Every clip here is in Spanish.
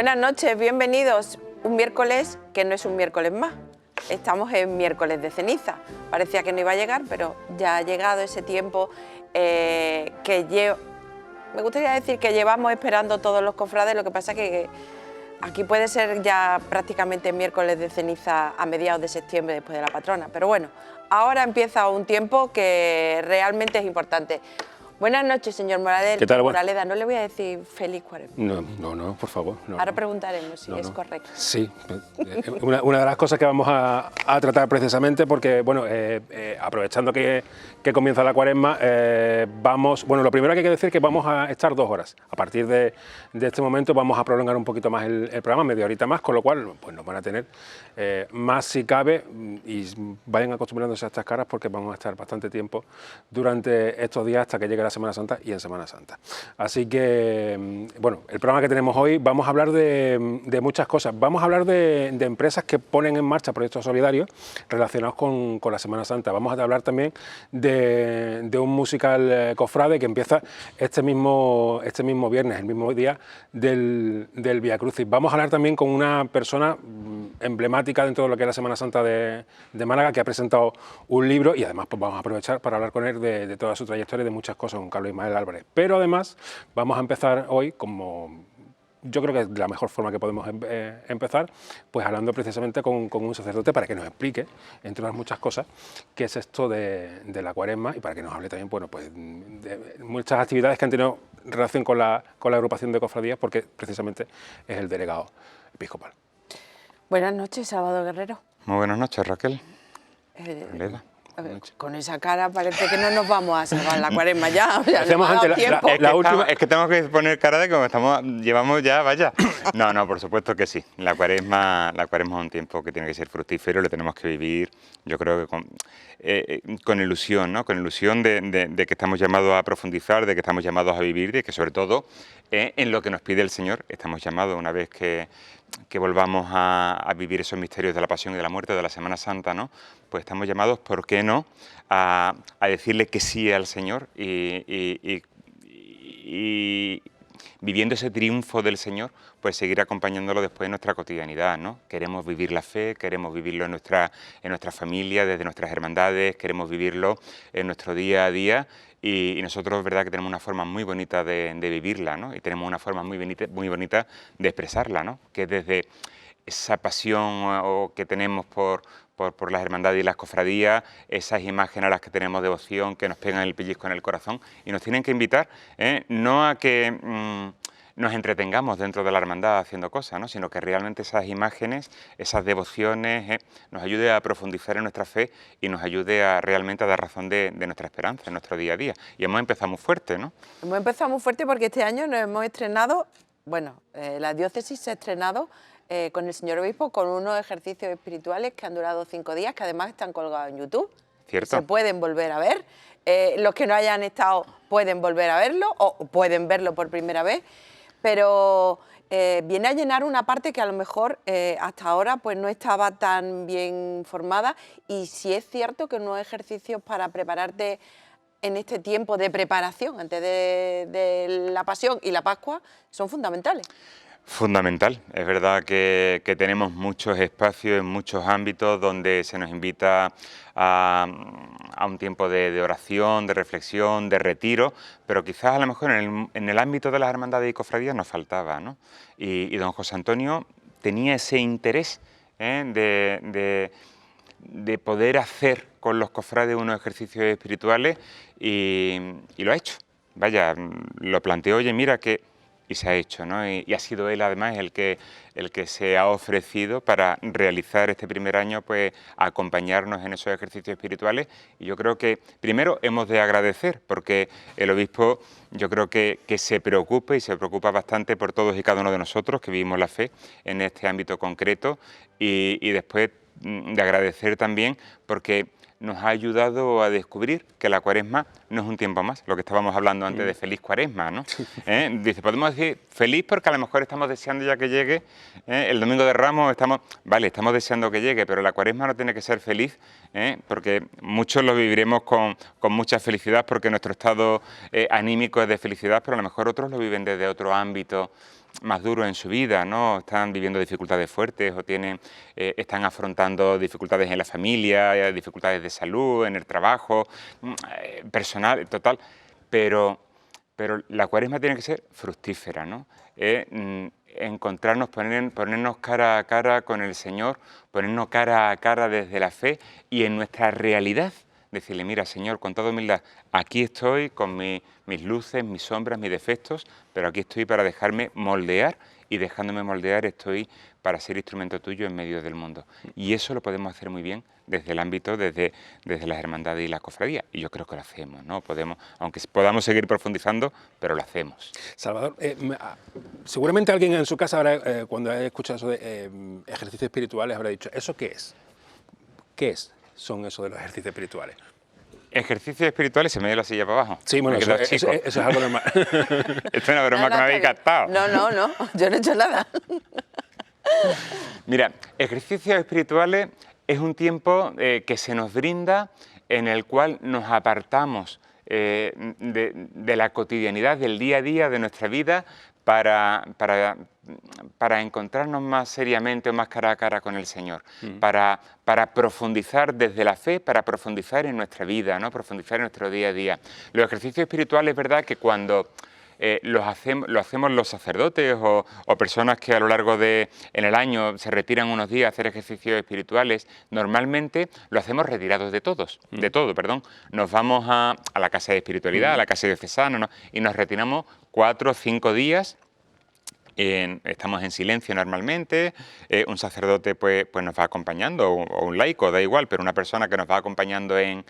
Buenas noches, bienvenidos. Un miércoles que no es un miércoles más. Estamos en miércoles de ceniza. Parecía que no iba a llegar, pero ya ha llegado ese tiempo me gustaría decir que llevamos esperando todos los cofrades. Lo que pasa es que aquí puede ser ya prácticamente miércoles de ceniza a mediados de septiembre después de la patrona. Pero bueno, ahora empieza un tiempo que realmente es importante. Buenas noches, señor ¿Qué tal? Moraleda. No le voy a decir feliz Cuaresma. No, por favor. Ahora preguntaremos si es correcto. Sí, una de las cosas que vamos a tratar precisamente porque, bueno, aprovechando que comienza la Cuaresma, lo primero que hay que decir es que vamos a estar 2 horas. A partir de este momento vamos a prolongar un poquito más el programa, media horita más, con lo cual pues nos van a tener más si cabe, y vayan acostumbrándose a estas caras porque vamos a estar bastante tiempo durante estos días hasta que llegue la Semana Santa y en Semana Santa. Así que, bueno, el programa que tenemos hoy, vamos a hablar de muchas cosas. Vamos a hablar de empresas que ponen en marcha proyectos solidarios relacionados con la Semana Santa. Vamos a hablar también de un musical cofrade que empieza este mismo viernes, el mismo día del Vía Crucis. Vamos a hablar también con una persona emblemática dentro de lo que es la Semana Santa de Málaga, que ha presentado un libro, y además pues vamos a aprovechar para hablar con él de toda su trayectoria y de muchas cosas, con Carlos Ismael Álvarez. Pero además vamos a empezar hoy, como yo creo que es de la mejor forma que podemos empezar, pues hablando precisamente con un sacerdote para que nos explique, entre otras muchas cosas, qué es esto de la Cuaresma, y para que nos hable también, bueno, pues de muchas actividades que han tenido relación con la agrupación de cofradías, porque precisamente es el delegado episcopal. Buenas noches, Salvador Guerrero. Muy buenas noches, Raquel. A ver, con esa cara parece que no nos vamos a salvar la Cuaresma ya. Es que tengo que poner cara de como llevamos ya, vaya. No, por supuesto que sí. La Cuaresma es un tiempo que tiene que ser fructífero, lo tenemos que vivir, yo creo que con ilusión, ¿no? Con ilusión de que estamos llamados a profundizar, de que estamos llamados a vivir, de que sobre todo en lo que nos pide el Señor estamos llamados, una vez que volvamos a vivir esos misterios de la pasión y de la muerte de la Semana Santa, ¿no? Pues estamos llamados, ¿por qué no?, a decirle que sí al Señor y viviendo ese triunfo del Señor, pues seguir acompañándolo después en nuestra cotidianidad, ¿no? Queremos vivir la fe, queremos vivirlo en nuestra familia, desde nuestras hermandades, queremos vivirlo en nuestro día a día. Y nosotros es verdad que tenemos una forma muy bonita de vivirla, ¿no? Y tenemos una forma muy bonita de expresarla, ¿no? Que desde esa pasión que tenemos por las hermandades y las cofradías, esas imágenes a las que tenemos devoción, que nos pegan el pellizco en el corazón y nos tienen que invitar, no a que nos entretengamos dentro de la hermandad haciendo cosas, ¿no? Sino que realmente esas imágenes, esas devociones, nos ayude a profundizar en nuestra fe y nos ayude realmente a dar razón de nuestra esperanza en nuestro día a día. Y hemos empezado muy fuerte, ¿no? Hemos empezado muy fuerte porque este año nos hemos estrenado, la diócesis se ha estrenado con el señor obispo con unos ejercicios espirituales que han durado 5 días, que además están colgados en YouTube. ¿Cierto? Se pueden volver a ver. Los que no hayan estado pueden volver a verlo o pueden verlo por primera vez. Pero viene a llenar una parte que a lo mejor hasta ahora pues no estaba tan bien formada, y sí es cierto que unos ejercicios para prepararte en este tiempo de preparación antes de la Pasión y la Pascua son fundamentales. Fundamental. Es verdad que tenemos muchos espacios en muchos ámbitos donde se nos invita a un tiempo de oración, de reflexión, de retiro, pero quizás a lo mejor en el ámbito de las hermandades y cofradías nos faltaba, ¿no? Y don José Antonio tenía ese interés de poder hacer con los cofrades unos ejercicios espirituales y lo ha hecho. Vaya, lo planteó, oye, mira que... Y se ha hecho, ¿no? Y ha sido él además el que se ha ofrecido para realizar este primer año, pues acompañarnos en esos ejercicios espirituales. Y yo creo que primero hemos de agradecer, porque el obispo yo creo que se preocupa y se preocupa bastante por todos y cada uno de nosotros que vivimos la fe en este ámbito concreto, y después de agradecer también porque nos ha ayudado a descubrir que la Cuaresma no es un tiempo más, lo que estábamos hablando antes de feliz Cuaresma, ¿no? Dice, podemos decir feliz porque a lo mejor estamos deseando ya que llegue, el Domingo de Ramos estamos deseando que llegue, pero la Cuaresma no tiene que ser feliz, porque muchos lo viviremos con mucha felicidad porque nuestro estado anímico es de felicidad, pero a lo mejor otros lo viven desde otro ámbito más duros en su vida, ¿no? Están viviendo dificultades fuertes o están afrontando dificultades en la familia, dificultades de salud, en el trabajo, personal, total. Pero la Cuaresma tiene que ser fructífera, ¿no? Encontrarnos, ponernos cara a cara con el Señor, ponernos cara a cara desde la fe y en nuestra realidad decirle, mira, Señor, con toda humildad, aquí estoy con mis luces, mis sombras, mis defectos, pero aquí estoy para dejarme moldear y dejándome moldear estoy para ser instrumento tuyo en medio del mundo. Y eso lo podemos hacer muy bien desde el ámbito, desde las hermandades y las cofradías. Y yo creo que lo hacemos, ¿no? Podemos, aunque podamos seguir profundizando, pero lo hacemos. Salvador, seguramente alguien en su casa habrá, cuando haya escuchado eso de ejercicios espirituales, habrá dicho, ¿eso qué es? ¿Qué son eso de los ejercicios espirituales? Ejercicios espirituales, se me dio la silla para abajo. Sí, bueno, eso es algo normal. Esto es una broma que me habéis captado. No, yo no he hecho nada. Mira, ejercicios espirituales es un tiempo que se nos brinda en el cual nos apartamos de la cotidianidad, del día a día de nuestra vida para encontrarnos más seriamente o más cara a cara con el Señor, para profundizar desde la fe, para profundizar en nuestra vida, ¿no? Profundizar en nuestro día a día. Los ejercicios espirituales, es verdad que cuando lo hacemos los sacerdotes o personas que a lo largo en el año se retiran unos días a hacer ejercicios espirituales, normalmente lo hacemos retirados de todo. Nos vamos a la casa de espiritualidad, a la casa diocesana, ¿no? Y nos retiramos 4 o 5 días. Estamos en silencio normalmente, un sacerdote pues nos va acompañando, o un laico, da igual, pero una persona que nos va acompañando en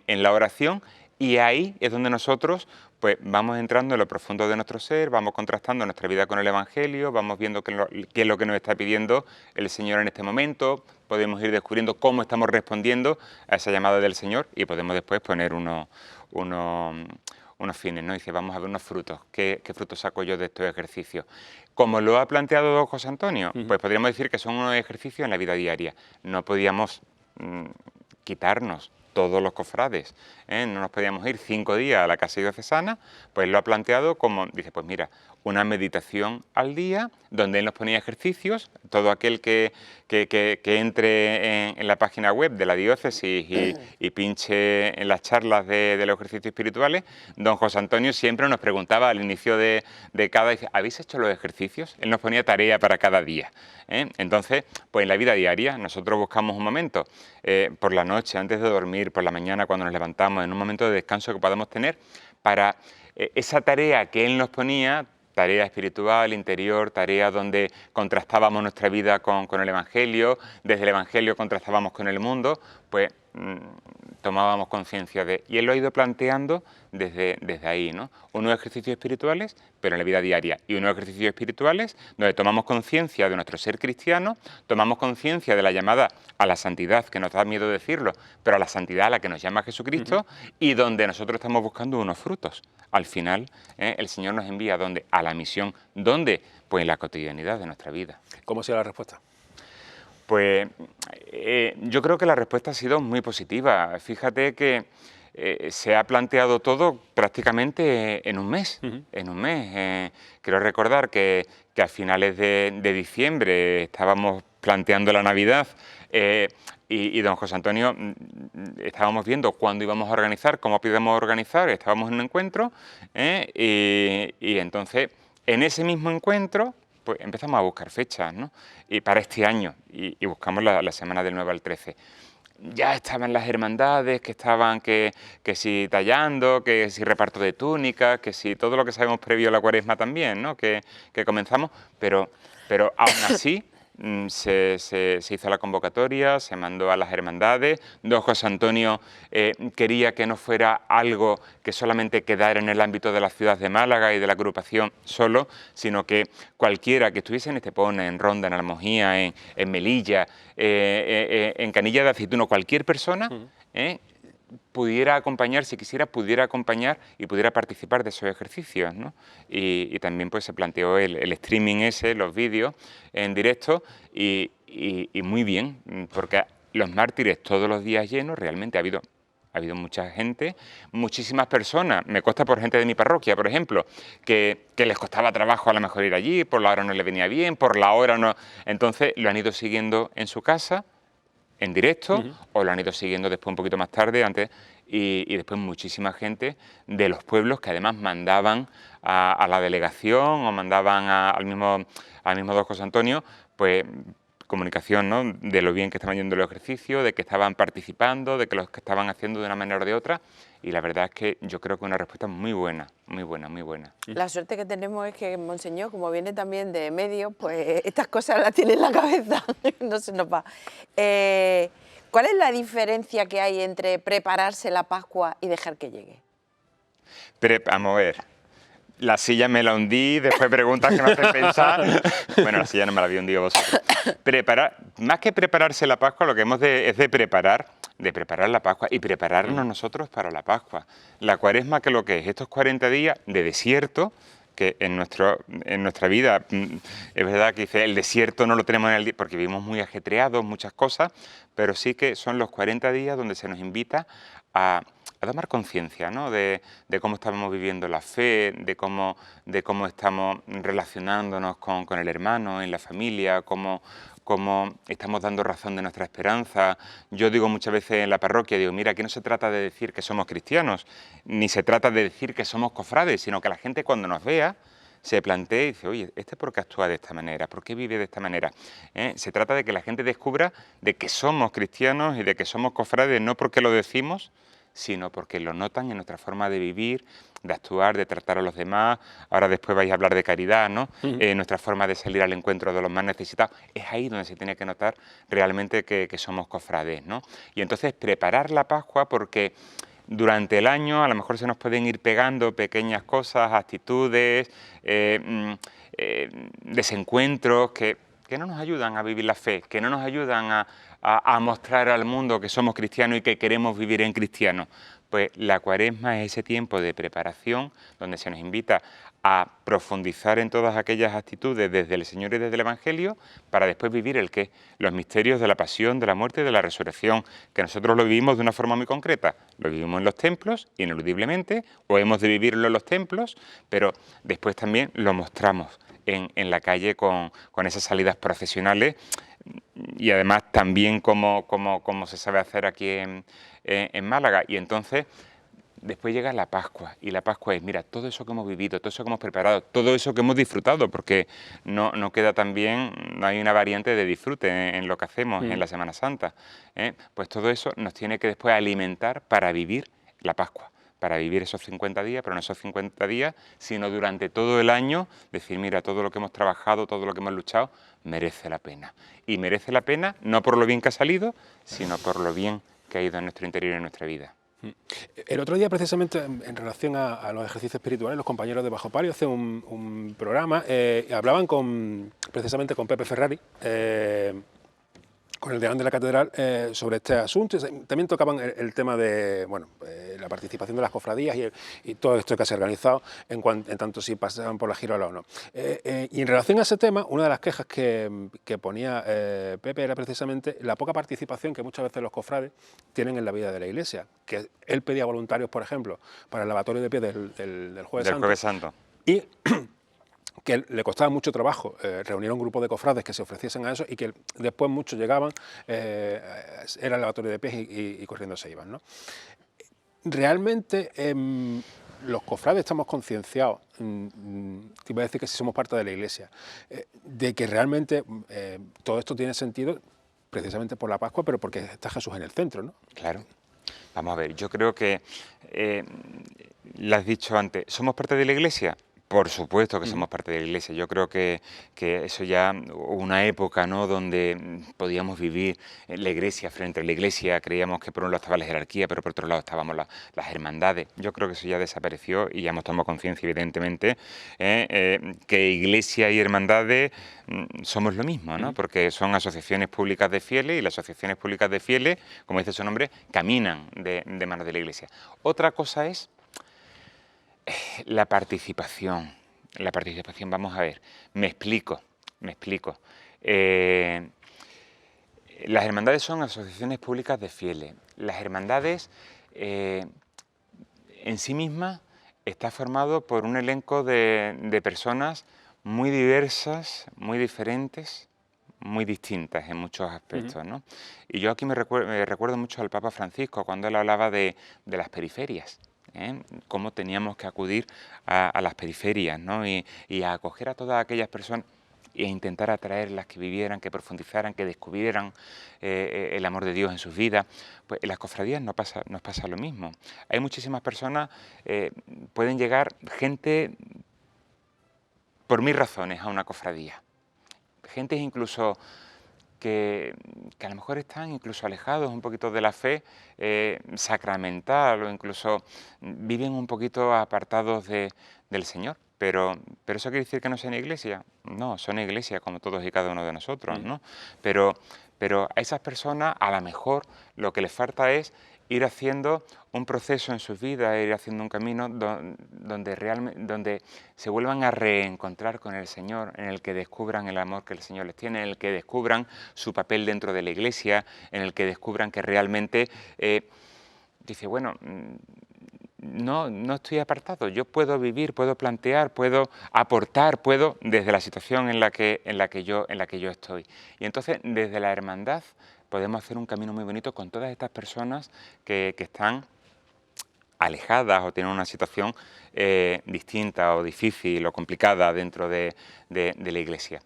la oración, y ahí es donde nosotros pues vamos entrando en lo profundo de nuestro ser, vamos contrastando nuestra vida con el Evangelio, vamos viendo qué es lo que nos está pidiendo el Señor en este momento, podemos ir descubriendo cómo estamos respondiendo a esa llamada del Señor y podemos después poner unos fines, ¿no? Dice, vamos a ver unos frutos. ¿Qué frutos saco yo de estos ejercicios? Como lo ha planteado don José Antonio, pues podríamos decir que son unos ejercicios en la vida diaria. No podíamos quitarnos todos los cofrades, no nos podíamos ir 5 días a la casa diocesana, pues lo ha planteado como, dice, pues mira, una meditación al día, donde él nos ponía ejercicios, todo aquel que entre en la página web de la diócesis y pinche en las charlas de los ejercicios espirituales, don José Antonio siempre nos preguntaba al inicio de cada, dice, ¿habéis hecho los ejercicios? Él nos ponía tarea para cada día. Entonces, pues en la vida diaria nosotros buscamos un momento, por la noche, antes de dormir, por la mañana cuando nos levantamos, en un momento de descanso que podamos tener, para esa tarea que él nos ponía, tarea espiritual, interior, tarea donde contrastábamos nuestra vida con el Evangelio, desde el Evangelio contrastábamos con el mundo, pues tomábamos conciencia de... Y él lo ha ido planteando desde ahí, ¿no? Unos ejercicios espirituales, pero en la vida diaria, y unos ejercicios espirituales donde tomamos conciencia de nuestro ser cristiano, tomamos conciencia de la llamada a la santidad, que nos da miedo decirlo, pero a la santidad a la que nos llama Jesucristo, y donde nosotros estamos buscando unos frutos. Al final, el Señor nos envía ¿dónde? A la misión. ¿Dónde? Pues en la cotidianidad de nuestra vida. ¿Cómo ha sido la respuesta? Pues yo creo que la respuesta ha sido muy positiva. Fíjate que se ha planteado todo prácticamente en un mes. Quiero recordar que a finales de diciembre estábamos planteando la Navidad y don José Antonio estábamos viendo cuándo íbamos a organizar, cómo podíamos organizar, estábamos en un encuentro y entonces en ese mismo encuentro pues empezamos a buscar fechas, ¿no? Y para este año, y buscamos la semana del 9 al 13. Ya estaban las hermandades, que estaban que si tallando, que si reparto de túnicas, que si todo lo que sabemos previo a la Cuaresma también, ¿no? Que comenzamos, pero aún así se hizo la convocatoria, se mandó a las hermandades. Don José Antonio quería que no fuera algo que solamente quedara en el ámbito de la ciudad de Málaga y de la agrupación solo, sino que cualquiera que estuviese en Estepona, en Ronda, en Almojía, en Melilla, en Canilla de Aceituno, cualquier persona pudiera acompañar, si quisiera, pudiera acompañar y pudiera participar de esos ejercicios, ¿no? Y también pues se planteó el streaming ese, los vídeos en directo y muy bien, porque los mártires todos los días llenos, realmente ha habido Ha habido mucha gente, muchísimas personas, me consta por gente de mi parroquia, por ejemplo, que les costaba trabajo a lo mejor ir allí, por la hora no les venía bien, por la hora no... Entonces lo han ido siguiendo en su casa, en directo, o lo han ido siguiendo después un poquito más tarde, antes, y después muchísima gente de los pueblos que además mandaban a la delegación o mandaban al mismo Don José Antonio, pues comunicación, ¿no?, de lo bien que estaban yendo el ejercicio, de que estaban participando, de que los que estaban haciendo de una manera o de otra, y la verdad es que yo creo que una respuesta muy buena, muy buena, muy buena. La suerte que tenemos es que Monseñor, como viene también de medio, pues estas cosas las tiene en la cabeza, no se nos va. ¿Cuál es la diferencia que hay entre prepararse la Pascua y dejar que llegue? Vamos a ver. La silla me la hundí, después preguntas que me hacen pensar. Bueno, la silla no me la había hundido vosotros. Más que prepararse la Pascua, lo que es de preparar la Pascua y prepararnos nosotros para la Pascua. La Cuaresma, que lo que es estos 40 días de desierto, que en nuestra vida es verdad que dice, el desierto no lo tenemos en el día, porque vivimos muy ajetreados, muchas cosas, pero sí que son los 40 días donde se nos invita a tomar conciencia, ¿no?, de cómo estamos viviendo la fe, de cómo estamos relacionándonos con el hermano, en la familia, cómo estamos dando razón de nuestra esperanza. Yo digo muchas veces en la parroquia, digo, mira, aquí no se trata de decir que somos cristianos, ni se trata de decir que somos cofrades, sino que la gente cuando nos vea se plantea y dice, oye, ¿por qué actúa de esta manera? ¿Por qué vive de esta manera? Se trata de que la gente descubra de que somos cristianos y de que somos cofrades, no porque lo decimos, sino porque lo notan en nuestra forma de vivir, de actuar, de tratar a los demás. Ahora después vais a hablar de caridad, ¿no? Nuestra forma de salir al encuentro de los más necesitados. Es ahí donde se tiene que notar realmente que somos cofrades, ¿no? Y entonces preparar la Pascua, porque durante el año a lo mejor se nos pueden ir pegando pequeñas cosas, actitudes, desencuentros que no nos ayudan a vivir la fe, que no nos ayudan a mostrar al mundo que somos cristianos y que queremos vivir en cristiano. Pues la Cuaresma es ese tiempo de preparación donde se nos invita a profundizar en todas aquellas actitudes desde el Señor y desde el Evangelio para después vivir los misterios de la pasión, de la muerte y de la resurrección, que nosotros lo vivimos de una forma muy concreta. Lo vivimos en los templos, ineludiblemente, o hemos de vivirlo en los templos, pero después también lo mostramos en la calle con esas salidas procesionales y además también como se sabe hacer aquí en Málaga. Y entonces después llega la Pascua, y la Pascua es, mira, todo eso que hemos vivido, todo eso que hemos preparado, todo eso que hemos disfrutado, porque no queda tan bien, no hay una variante de disfrute en lo que hacemos en la Semana Santa, pues todo eso nos tiene que después alimentar para vivir la Pascua, para vivir esos 50 días, pero no esos 50 días, sino durante todo el año, decir, mira, todo lo que hemos trabajado, todo lo que hemos luchado, merece la pena. Y merece la pena no por lo bien que ha salido, sino por lo bien que ha ido en nuestro interior y en nuestra vida. El otro día, precisamente, en relación a los ejercicios espirituales, los compañeros de Bajo Palio hacen un programa, hablaban precisamente con Pepe Ferrari, con el deán de la catedral, sobre este asunto. También tocaban el tema de la participación de las cofradías y todo esto que se ha organizado, en tanto si pasaban por la girola o no. Y en relación a ese tema, una de las quejas que ponía Pepe era precisamente la poca participación que muchas veces los cofrades tienen en la vida de la Iglesia, que él pedía voluntarios, por ejemplo, para el lavatorio de pies del Jueves Santo. Y que le costaba mucho trabajo reunir un grupo de cofrades que se ofreciesen a eso, y que después muchos llegaban, era el lavatorio de pies y corriendo se iban, ¿no? Realmente los cofrades estamos concienciados, te iba a decir que si somos parte de la Iglesia, de que realmente todo esto tiene sentido precisamente por la Pascua, pero porque está Jesús en el centro, ¿no? Claro. Vamos a ver, yo creo que, lo has dicho antes, ¿somos parte de la Iglesia? Por supuesto que somos parte de la Iglesia. Yo creo que eso ya, una época, ¿no?, donde podíamos vivir en la Iglesia, frente a la Iglesia, creíamos que por un lado estaba la jerarquía, pero por otro lado estábamos las hermandades. Yo creo que eso ya desapareció y ya hemos tomado conciencia, evidentemente, que Iglesia y hermandades somos lo mismo, ¿no? Porque son asociaciones públicas de fieles, y las asociaciones públicas de fieles, como dice su nombre, caminan de manos de la Iglesia. Otra cosa es la participación, vamos a ver, me explico. Las hermandades son asociaciones públicas de fieles. Las hermandades en sí misma está formado por un elenco de personas muy diversas, muy diferentes, muy distintas en muchos aspectos, ¿no? Y yo aquí me recuerdo mucho al Papa Francisco cuando él hablaba de las periferias, ¿eh? Cómo teníamos que acudir a las periferias, ¿no? Y a acoger a todas aquellas personas e intentar atraerlas, que vivieran, que profundizaran, que descubrieran el amor de Dios en sus vidas. Pues en las cofradías nos pasa lo mismo. Hay muchísimas personas, pueden llegar gente por 1000 razones a una cofradía. Gentes incluso que a lo mejor están incluso alejados un poquito de la fe sacramental, o incluso viven un poquito apartados del Señor. Pero ¿eso quiere decir que no sean iglesia? No, son iglesia como todos y cada uno de nosotros, ¿no? Pero a esas personas a lo mejor lo que les falta es ir haciendo un proceso en sus vidas, ir haciendo un camino donde se vuelvan a reencontrar con el Señor, en el que descubran el amor que el Señor les tiene, en el que descubran su papel dentro de la iglesia, en el que descubran que realmente dice, bueno, no estoy apartado, yo puedo vivir, puedo plantear, puedo aportar, puedo desde la situación en la que yo estoy. Y entonces desde la hermandad podemos hacer un camino muy bonito con todas estas personas que están alejadas o tienen una situación distinta o difícil o complicada dentro de la iglesia.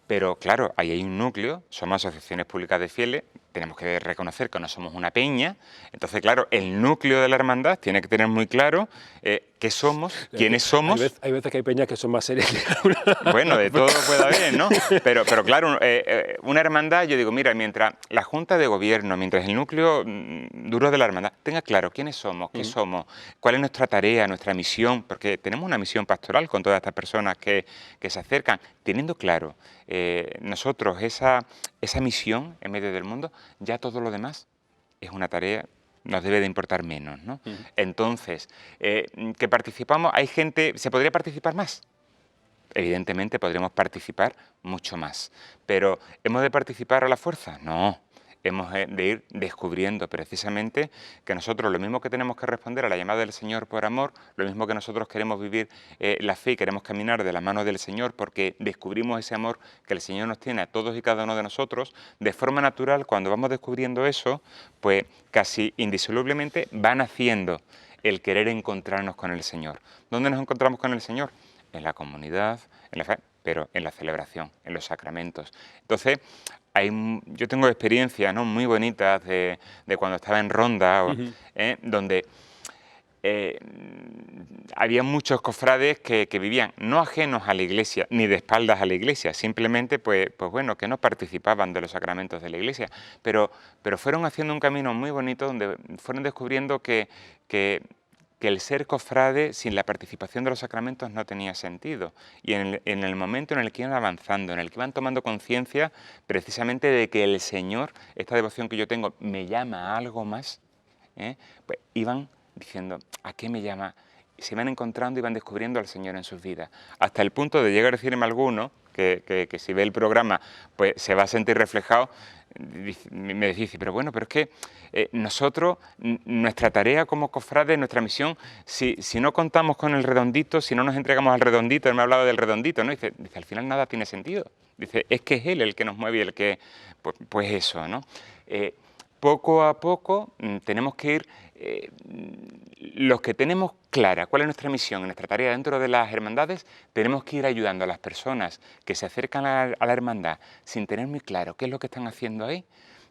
Pero claro, ahí hay un núcleo, somos asociaciones públicas de fieles, tenemos que reconocer que no somos una peña, entonces claro, el núcleo de la hermandad tiene que tener muy claro qué somos, quiénes somos. Hay veces que hay peñas que son más serias que una. Bueno, de todo puede haber, ¿no? Pero claro, una hermandad, yo digo, mira, mientras la Junta de Gobierno, mientras el núcleo duro de la hermandad tenga claro quiénes somos, qué somos, cuál es nuestra tarea, nuestra misión, porque tenemos una misión pastoral con todas estas personas que se acercan, teniendo claro nosotros esa misión en medio del mundo, ya todo lo demás es una tarea, nos debe de importar menos, ¿no? Entonces, que participamos, hay gente, ¿se podría participar más? Evidentemente podremos participar mucho más, pero ¿hemos de participar a la fuerza? No, hemos de ir descubriendo precisamente que nosotros lo mismo que tenemos que responder a la llamada del Señor por amor, lo mismo que nosotros queremos vivir la fe y queremos caminar de la mano del Señor porque descubrimos ese amor que el Señor nos tiene a todos y cada uno de nosotros, de forma natural cuando vamos descubriendo eso, pues casi indisolublemente van haciendo el querer encontrarnos con el Señor. ¿Dónde nos encontramos con el Señor? En la comunidad, en la fe, pero en la celebración, en los sacramentos. Entonces, yo tengo experiencias, ¿no?, muy bonitas de cuando estaba en Ronda, donde había muchos cofrades que vivían no ajenos a la iglesia, ni de espaldas a la iglesia, simplemente, pues bueno, que no participaban de los sacramentos de la iglesia, pero fueron haciendo un camino muy bonito donde fueron descubriendo que el ser cofrade sin la participación de los sacramentos no tenía sentido. Y en el momento en el que iban avanzando, en el que iban tomando conciencia precisamente de que el Señor, esta devoción que yo tengo, me llama a algo más, pues iban diciendo, ¿a qué me llama? Y se iban encontrando y iban descubriendo al Señor en sus vidas. Hasta el punto de llegar a decirme alguno, que si ve el programa, pues se va a sentir reflejado, me dice, pero bueno, pero es que nosotros, nuestra tarea como cofrades, nuestra misión, si no contamos con el redondito, si no nos entregamos al redondito, él me ha hablado del redondito, ¿no? Dice, al final nada tiene sentido. Dice, es que es Él el que nos mueve y el que, pues eso, ¿no? Poco a poco tenemos que ir, los que tenemos clara cuál es nuestra misión, nuestra tarea dentro de las hermandades, tenemos que ir ayudando a las personas que se acercan a la hermandad sin tener muy claro qué es lo que están haciendo ahí.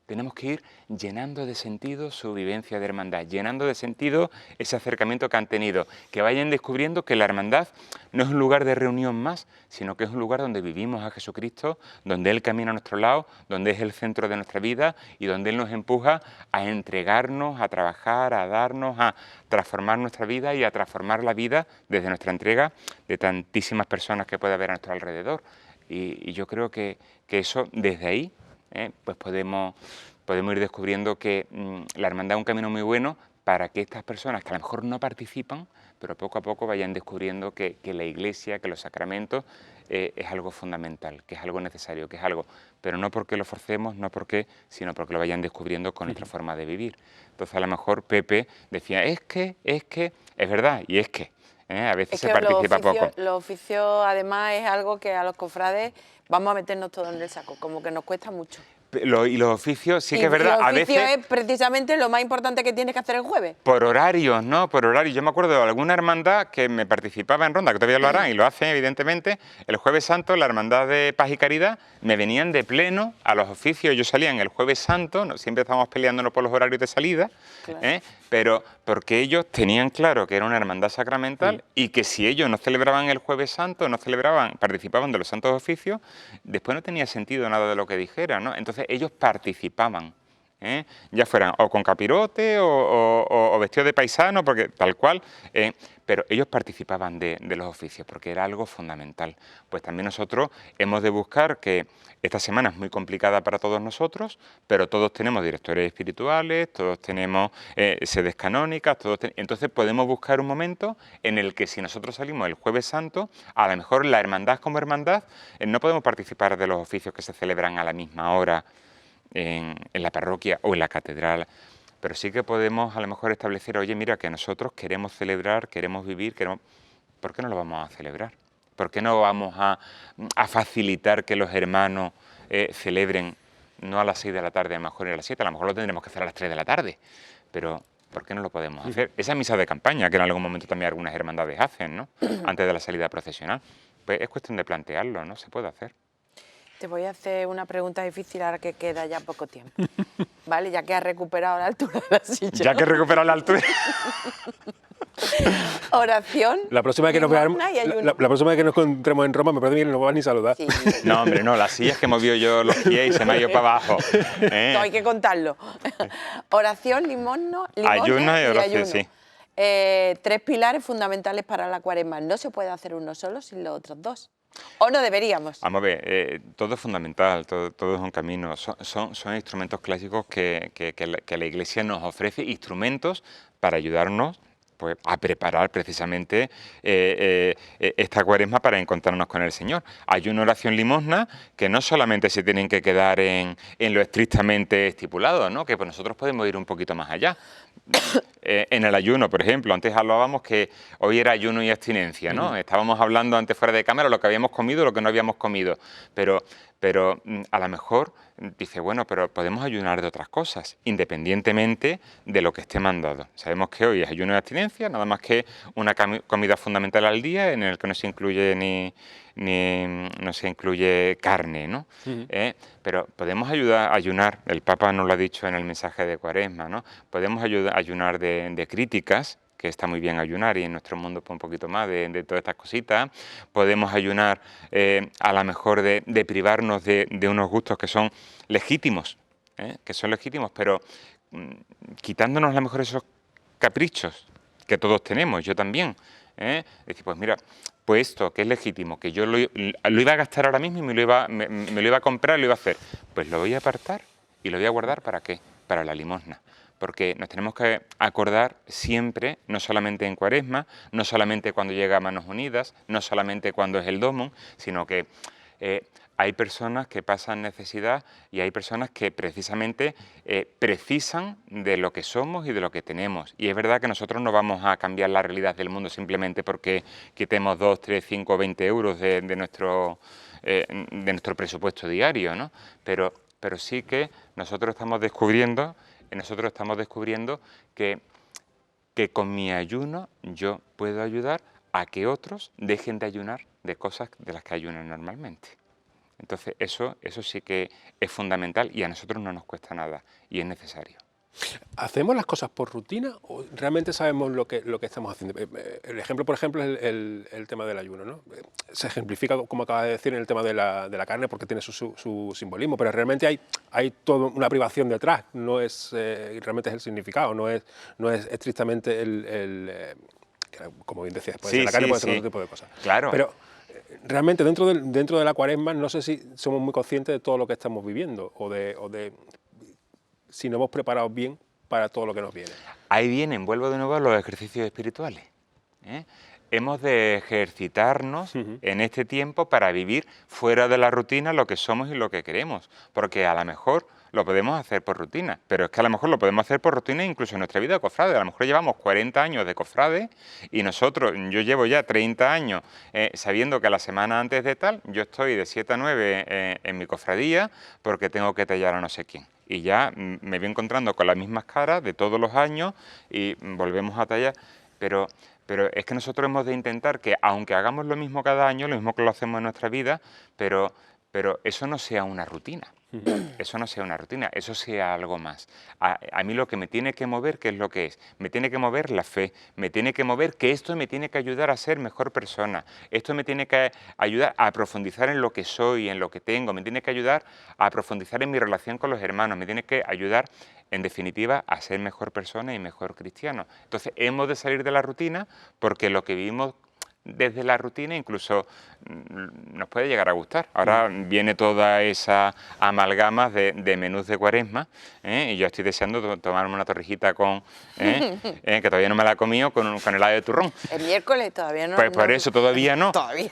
Tenemos que ir llenando de sentido su vivencia de hermandad, llenando de sentido ese acercamiento que han tenido, que vayan descubriendo que la hermandad no es un lugar de reunión más, sino que es un lugar donde vivimos a Jesucristo, donde Él camina a nuestro lado, donde es el centro de nuestra vida y donde Él nos empuja a entregarnos, a trabajar, a darnos, a transformar nuestra vida y a transformar la vida desde nuestra entrega de tantísimas personas que puede haber a nuestro alrededor. Y yo creo que eso, desde ahí, pues podemos ir descubriendo que la hermandad es un camino muy bueno, para que estas personas que a lo mejor no participan, pero poco a poco vayan descubriendo que la Iglesia, que los sacramentos es algo fundamental, que es algo necesario, que es algo, pero no porque lo forcemos, no porque, sino porque lo vayan descubriendo con nuestra forma de vivir. Entonces a lo mejor Pepe decía, es verdad, y es que, a veces se participa poco. Los oficios además es algo que a los cofrades vamos a meternos todos en el saco, como que nos cuesta mucho. Y los oficios sí que es verdad, a veces... es precisamente lo más importante que tienes que hacer el jueves. Por horarios, ¿no? Por horarios. Yo me acuerdo de alguna hermandad que me participaba en ronda, que todavía lo harán y lo hacen evidentemente. El Jueves Santo, la hermandad de Paz y Caridad, me venían de pleno a los oficios. Yo salía en el Jueves Santo, ¿no? Siempre estábamos peleándonos por los horarios de salida, Claro. pero porque ellos tenían claro que era una hermandad sacramental y que si ellos no celebraban el Jueves Santo, participaban de los santos oficios, después no tenía sentido nada de lo que dijera, ¿no? Entonces ellos participaban, ya fueran o con capirote o vestidos de paisano, porque tal cual, pero ellos participaban de los oficios, porque era algo fundamental. Pues también nosotros hemos de buscar que esta semana es muy complicada para todos nosotros, pero todos tenemos directores espirituales, todos tenemos sedes canónicas, entonces podemos buscar un momento en el que si nosotros salimos el Jueves Santo, a lo mejor la hermandad como hermandad, no podemos participar de los oficios que se celebran a la misma hora, en la parroquia o en la catedral, pero sí que podemos a lo mejor establecer, oye, mira, que nosotros queremos celebrar, queremos vivir, ¿por qué no lo vamos a celebrar? ¿Por qué no vamos a facilitar que los hermanos celebren, no a las 6 de la tarde, a lo mejor a las 7, a lo mejor lo tendremos que hacer a las 3 de la tarde, pero ¿por qué no lo podemos hacer? Esa misa de campaña, que en algún momento también algunas hermandades hacen, ¿no? Antes de la salida procesional, pues es cuestión de plantearlo, ¿no? Se puede hacer. Te voy a hacer una pregunta difícil ahora que queda ya poco tiempo, ¿vale? Ya que has recuperado la altura de la silla. Ya que he recuperado la altura. Oración, La próxima vez que nos veamos, limosna y ayuno. la próxima vez que nos encontremos en Roma, me parece que no vas ni saludar. Sí, No, hombre, no, las sillas que he movido yo los pies y se me ha ido para abajo. no, hay que contarlo. Oración, limosna Ayuno y oración, ayuno. sí. 3 pilares fundamentales para la Cuaresma. No se puede hacer uno solo sin los otros 2. ¿O no deberíamos? Vamos a ver, todo es fundamental, todo es un camino. Son instrumentos clásicos que la Iglesia nos ofrece, instrumentos para ayudarnos, pues, a preparar precisamente esta Cuaresma para encontrarnos con el Señor. Ayuno, oración, limosna, que no solamente se tienen que quedar en lo estrictamente estipulado, ¿no? Que pues nosotros podemos ir un poquito más allá. En el ayuno, por ejemplo, antes hablábamos que hoy era ayuno y abstinencia, ¿no? Estábamos hablando antes fuera de cámara lo que habíamos comido, lo que no habíamos comido, pero a lo mejor dice, bueno, pero podemos ayunar de otras cosas, independientemente de lo que esté mandado. Sabemos que hoy es ayuno y abstinencia, nada más que una comida fundamental al día en el que no se incluye no se incluye carne, ¿no? Pero podemos ayunar, el Papa nos lo ha dicho en el mensaje de Cuaresma, ¿no? Podemos ayunar de críticas, que está muy bien ayunar y en nuestro mundo pues, un poquito más de todas estas cositas. Podemos ayunar a lo mejor de privarnos de unos gustos que son legítimos, pero quitándonos a lo mejor esos caprichos que todos tenemos, yo también. Decir, pues mira, pues esto que es legítimo, que yo lo iba a gastar ahora mismo y me lo iba a comprar, lo iba a hacer, pues lo voy a apartar y lo voy a guardar ¿para qué? Para la limosna. Porque nos tenemos que acordar siempre, no solamente en Cuaresma, no solamente cuando llega a Manos Unidas, no solamente cuando es el Domum, sino que hay personas que pasan necesidad y hay personas que precisamente precisan de lo que somos y de lo que tenemos. Y es verdad que nosotros no vamos a cambiar la realidad del mundo simplemente porque quitemos 2, 3, 5, 20 euros de nuestro presupuesto diario, ¿no? Pero sí que nosotros estamos descubriendo que con mi ayuno yo puedo ayudar a que otros dejen de ayunar de cosas de las que ayunan normalmente. Entonces eso sí que es fundamental y a nosotros no nos cuesta nada y es necesario. ¿Hacemos las cosas por rutina o realmente sabemos lo que estamos haciendo? El ejemplo, por ejemplo, es el tema del ayuno, ¿no? Se ejemplifica, como acaba de decir, en el tema de la carne porque tiene su simbolismo, pero realmente hay toda una privación detrás, no es realmente es el significado, no es estrictamente como bien decías, puede ser la carne, puede ser otro tipo de cosas. Claro. Pero realmente dentro de la Cuaresma no sé si somos muy conscientes de todo lo que estamos viviendo o de si nos hemos preparado bien para todo lo que nos viene. Ahí vienen, vuelvo de nuevo a los ejercicios espirituales, ¿eh? Hemos de ejercitarnos en este tiempo para vivir fuera de la rutina lo que somos y lo que queremos, porque a lo mejor lo podemos hacer por rutina, pero es que a lo mejor lo podemos hacer por rutina incluso en nuestra vida de cofrade. A lo mejor llevamos 40 años de cofrade y yo llevo ya 30 años sabiendo que la semana antes de tal, yo estoy de 7 a 9 en mi cofradía porque tengo que tallar a no sé quién. Y ya me voy encontrando con las mismas caras de todos los años y volvemos a tallar, pero es que nosotros hemos de intentar que, aunque hagamos lo mismo cada año, lo mismo que lo hacemos en nuestra vida, pero eso no sea una rutina. Eso no sea una rutina, eso sea algo más. A mí lo que me tiene que mover, ¿qué es lo que es? Me tiene que mover la fe, me tiene que mover que esto me tiene que ayudar a ser mejor persona, esto me tiene que ayudar a profundizar en lo que soy, en lo que tengo, me tiene que ayudar a profundizar en mi relación con los hermanos, me tiene que ayudar, en definitiva, a ser mejor persona y mejor cristiano. Entonces, hemos de salir de la rutina porque lo que vivimos desde la rutina incluso nos puede llegar a gustar. Ahora viene toda esa amalgama de menús de Cuaresma, y yo estoy deseando tomarme una torrijita con, que todavía no me la he comido, con helado de turrón. El miércoles todavía no. Pues por eso todavía no. Todavía.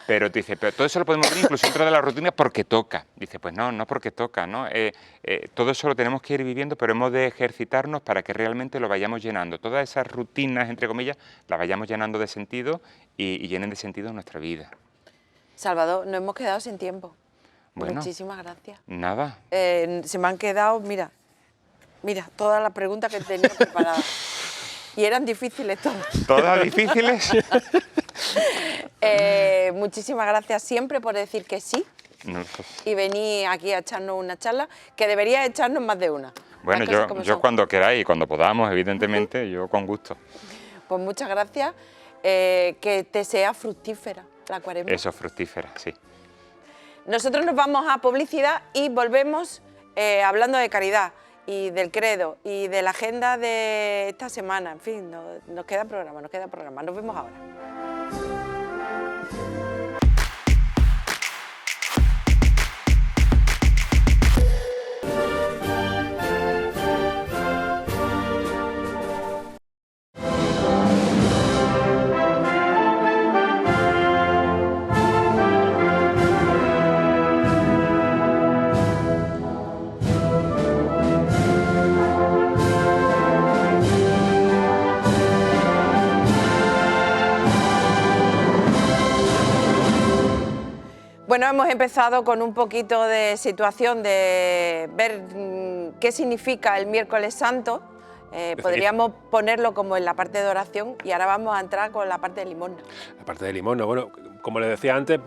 Pero tú dices, pero todo eso lo podemos ver incluso dentro de la rutina porque toca. Dice, pues no porque toca, ¿no? Todo eso lo tenemos que ir viviendo, pero hemos de ejercitarnos para que realmente lo vayamos llenando. Todas esas rutinas, entre comillas, las vayamos llenando de sentido y llenen de sentido nuestra vida. Salvador, nos hemos quedado sin tiempo. Bueno, muchísimas gracias. Nada. Se me han quedado, mira, todas las preguntas que tenía preparadas. Y eran difíciles todas. ¿Todas difíciles? Muchísimas gracias siempre por decir que sí. No, pues. Y venir aquí a echarnos una charla, que debería echarnos más de una. Bueno, yo cuando queráis y cuando podamos, evidentemente, yo con gusto. Pues muchas gracias. Que te sea fructífera la Cuaresma. Eso, fructífera, sí. Nosotros nos vamos a publicidad y volvemos hablando de caridad y del credo y de la agenda de esta semana. En fin, nos queda programa. Nos vemos ahora. Bueno, hemos empezado con un poquito de situación de ver qué significa el miércoles santo. Podríamos ponerlo como en la parte de oración y ahora vamos a entrar con la parte de limosna. La parte de limosna, bueno, como les decía antes,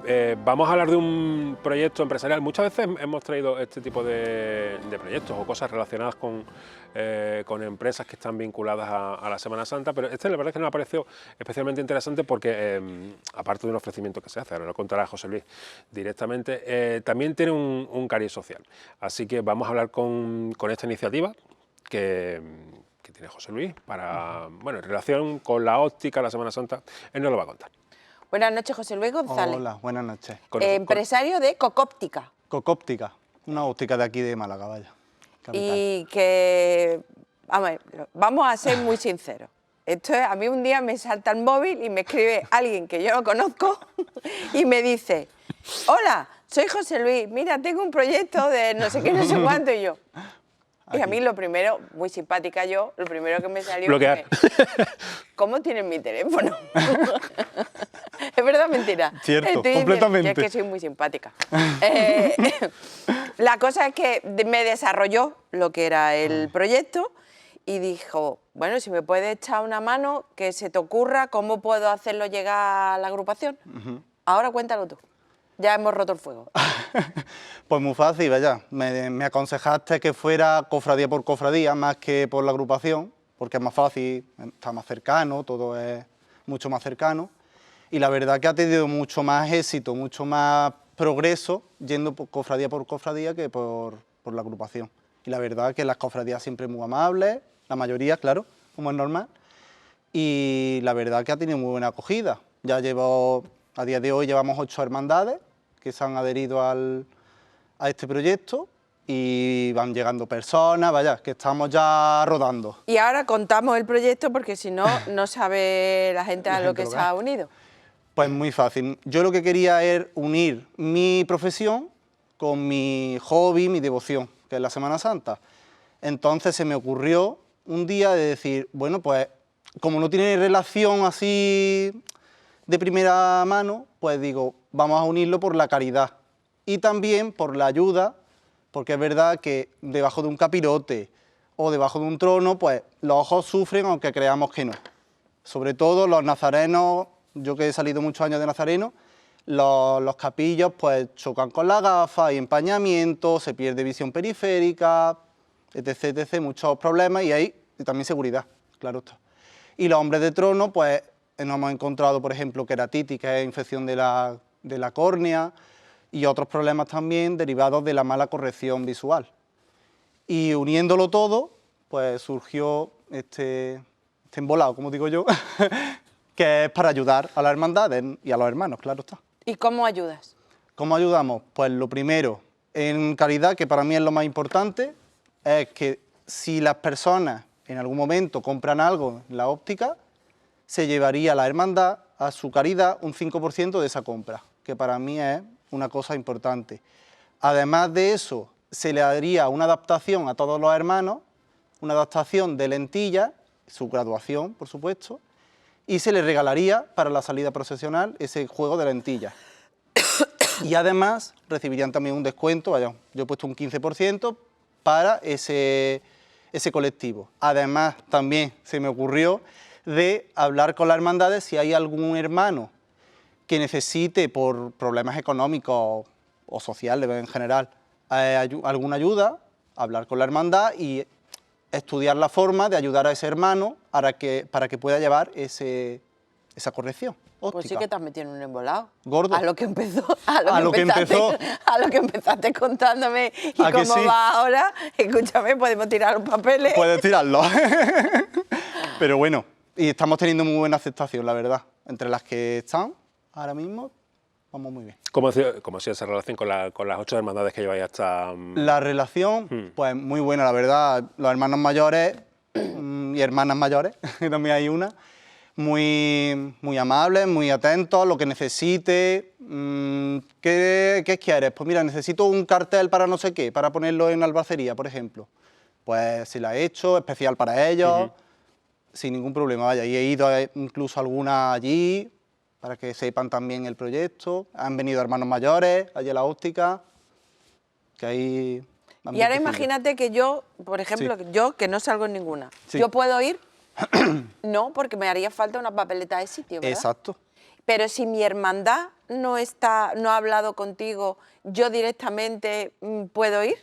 vamos a hablar de un proyecto empresarial. Muchas veces hemos traído este tipo de proyectos o cosas relacionadas con empresas que están vinculadas a la Semana Santa, pero este la verdad es que nos ha parecido especialmente interesante porque, aparte de un ofrecimiento que se hace, ahora lo contará José Luis directamente, también tiene un cariz social. Así que vamos a hablar con esta iniciativa que tiene José Luis para, bueno, en relación con la óptica, la Semana Santa, él nos lo va a contar. Buenas noches, José Luis González. Hola, buenas noches. Empresario de Cocóptica. Cocóptica, una óptica de aquí de Málaga, vaya. Capital. Y que, vamos a ser muy sinceros. Esto es, a mí un día me salta el móvil y me escribe alguien que yo no conozco y me dice, hola, soy José Luis, mira, tengo un proyecto de no sé qué, no sé cuánto, y yo. Y a mí lo primero, muy simpática yo, lo primero que me salió bloquear. ¿Cómo tienes mi teléfono? ¿Es verdad o mentira? Cierto, completamente. Es que soy muy simpática. La cosa es que me desarrolló lo que era el proyecto y dijo, bueno, si me puedes echar una mano, que se te ocurra cómo puedo hacerlo llegar a la agrupación. Ahora cuéntalo tú. Ya hemos roto el fuego. Pues muy fácil, vaya. Me aconsejaste que fuera cofradía por cofradía, más que por la agrupación, porque es más fácil, está más cercano, todo es mucho más cercano. Y la verdad que ha tenido mucho más éxito, mucho más progreso, yendo por cofradía que por la agrupación. Y la verdad que las cofradías siempre muy amables, la mayoría, claro, como es normal. Y la verdad que ha tenido muy buena acogida. A día de hoy llevamos 8 hermandades que se han adherido a este proyecto y van llegando personas, vaya, que estamos ya rodando. Y ahora contamos el proyecto porque si no, no sabe la gente a lo que se ha unido. Pues muy fácil. Yo lo que quería es unir mi profesión con mi hobby, mi devoción, que es la Semana Santa. Entonces se me ocurrió un día de decir, bueno, pues como no tiene relación así de primera mano, pues digo, vamos a unirlo por la caridad y también por la ayuda, porque es verdad que debajo de un capirote o debajo de un trono, pues los ojos sufren aunque creamos que no. Sobre todo los nazarenos, yo que he salido muchos años de nazareno, los capillos pues chocan con la gafa, hay empañamiento, se pierde visión periférica, etc, etc, muchos problemas y hay también seguridad, claro está. Y los hombres de trono, pues nos hemos encontrado, por ejemplo, queratitis, que es infección de la córnea, y otros problemas también derivados de la mala corrección visual. Y uniéndolo todo, pues surgió este embolado, como digo yo, que es para ayudar a las hermandades y a los hermanos, claro está. ¿Y cómo ayudas? ¿Cómo ayudamos? Pues lo primero, en caridad, que para mí es lo más importante, es que si las personas en algún momento compran algo en la óptica, se llevaría a la hermandad, a su caridad, un 5% de esa compra, que para mí es una cosa importante. Además de eso, se le daría una adaptación a todos los hermanos, una adaptación de lentillas, su graduación, por supuesto, y se le regalaría para la salida procesional ese juego de lentillas. Y además recibirían también un descuento, vaya, yo he puesto un 15% para ese colectivo. Además, también se me ocurrió de hablar con las hermandades si hay algún hermano que necesite por problemas económicos o sociales en general alguna ayuda, hablar con la hermandad y estudiar la forma de ayudar a ese hermano para que pueda llevar esa corrección óptica. Pues sí que te has metido en un embolado. Gordo. A lo que empezó, A lo que empezó. A lo que empezaste contándome y ¿A que cómo sí? va ahora, escúchame, podemos tirar los papeles. Puedes tirarlo. Pero bueno, y estamos teniendo muy buena aceptación, la verdad. Entre las que están ahora mismo, vamos muy bien. ¿Cómo ha sido esa relación con las 8 hermandades que lleváis hasta...? La relación, pues muy buena, la verdad. Los hermanos mayores y hermanas mayores, que también hay una, muy amables, muy atentos, lo que necesite. ¿Qué quieres? Pues mira, necesito un cartel para no sé qué, para ponerlo en albacería, por ejemplo. Pues se la he hecho, especial para ellos, sin ningún problema, vaya. Y he ido incluso a alguna allí, para que sepan también el proyecto. Han venido hermanos mayores, allí a la óptica, que hay... Y ahora imagínate que yo, por ejemplo, Sí. yo que no salgo en ninguna, Sí. ¿yo puedo ir? No, porque me haría falta una papeleta de sitio, ¿verdad? Exacto. Pero si mi hermandad no ha hablado contigo, ¿yo directamente puedo ir?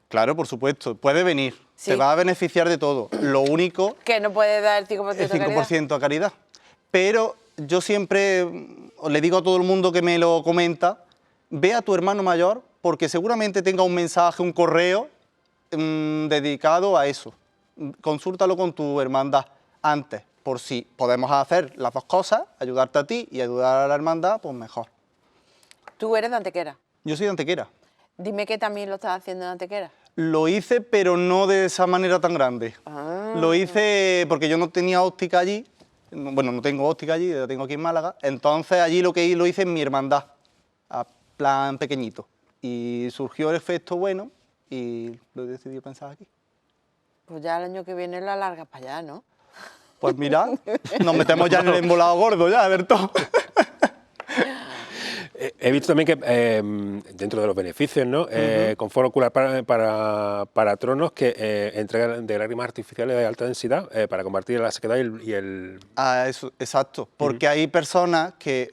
Claro, por supuesto, puede venir, Sí. te va a beneficiar de todo. Lo único, Que no puede dar el 5% el de caridad. 5% a caridad. Pero yo siempre le digo a todo el mundo que me lo comenta, ve a tu hermano mayor porque seguramente tenga un mensaje, un correo dedicado a eso. Consúltalo con tu hermandad antes, por si podemos hacer las dos cosas, ayudarte a ti y ayudar a la hermandad, pues mejor. Tú eres de Antequera. Yo soy de Antequera. Dime que también lo estás haciendo en Antequera. Lo hice, pero no de esa manera tan grande. Ah. Lo hice porque yo no tenía óptica allí, bueno, no tengo óptica allí, la tengo aquí en Málaga, entonces allí lo hice en mi hermandad, a plan pequeñito. Y surgió el efecto bueno y lo he decidido pensar aquí. Pues ya el año que viene lo alargas para allá, ¿no? Pues mira, nos metemos ya en el embolado gordo ya, Alberto. He visto también que dentro de los beneficios, ¿no? Con foro ocular para tronos que entregan de lágrimas artificiales de alta densidad para combatir la sequedad y el... Ah, eso, exacto, porque hay personas que,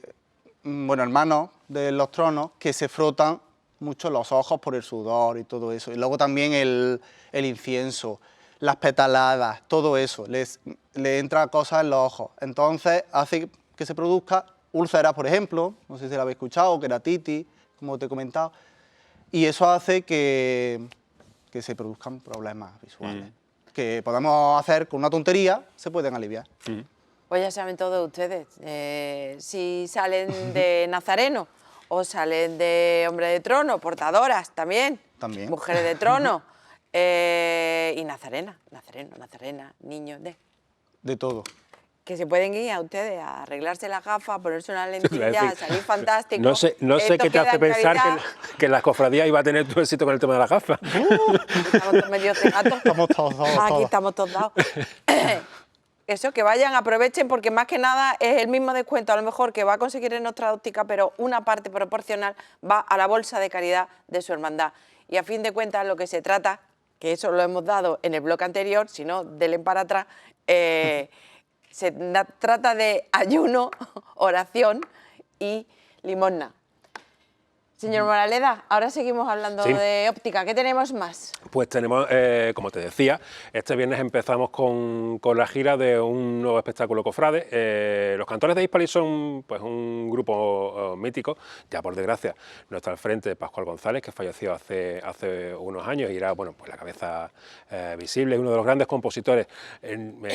bueno, hermanos de los tronos, que se frotan mucho los ojos por el sudor y todo eso. Y luego también el incienso, las petaladas, todo eso, le entra cosas en los ojos. Entonces hace que se produzca úlceras, por ejemplo, no sé si la habéis escuchado, queratitis, como te he comentado, y eso hace que se produzcan problemas visuales. Que podemos hacer con una tontería, se pueden aliviar. Pues ya saben todos ustedes, si salen de nazareno o salen de hombre de trono, portadoras también, También. Mujeres de trono y nazarena, niños De todo. que se pueden ir a ustedes a arreglarse las gafas, ponerse una lentilla, salir fantástico. No sé Esto qué te queda hace en pensar calidad. que en las cofradías iba a tener tu éxito con el tema de las gafas. Estamos todos medio cegatos. Estamos todos dados. Aquí estamos todos dados. Eso, que vayan, aprovechen, porque más que nada es el mismo descuento a lo mejor que va a conseguir en nuestra óptica, pero una parte proporcional va a la bolsa de caridad de su hermandad. Y a fin de cuentas lo que se trata, que eso lo hemos dado en el bloque anterior, si no, denle para atrás, se trata de ayuno, oración y limosna. Señor Moraleda, ahora seguimos hablando Sí. de óptica. ¿Qué tenemos más? Pues tenemos, como te decía, este viernes empezamos con la gira de un nuevo espectáculo cofrade. Los Cantores de Hispali son pues, un grupo mítico, ya por desgracia no está al frente Pascual González, que falleció hace unos años y era bueno, pues, la cabeza visible, uno de los grandes compositores,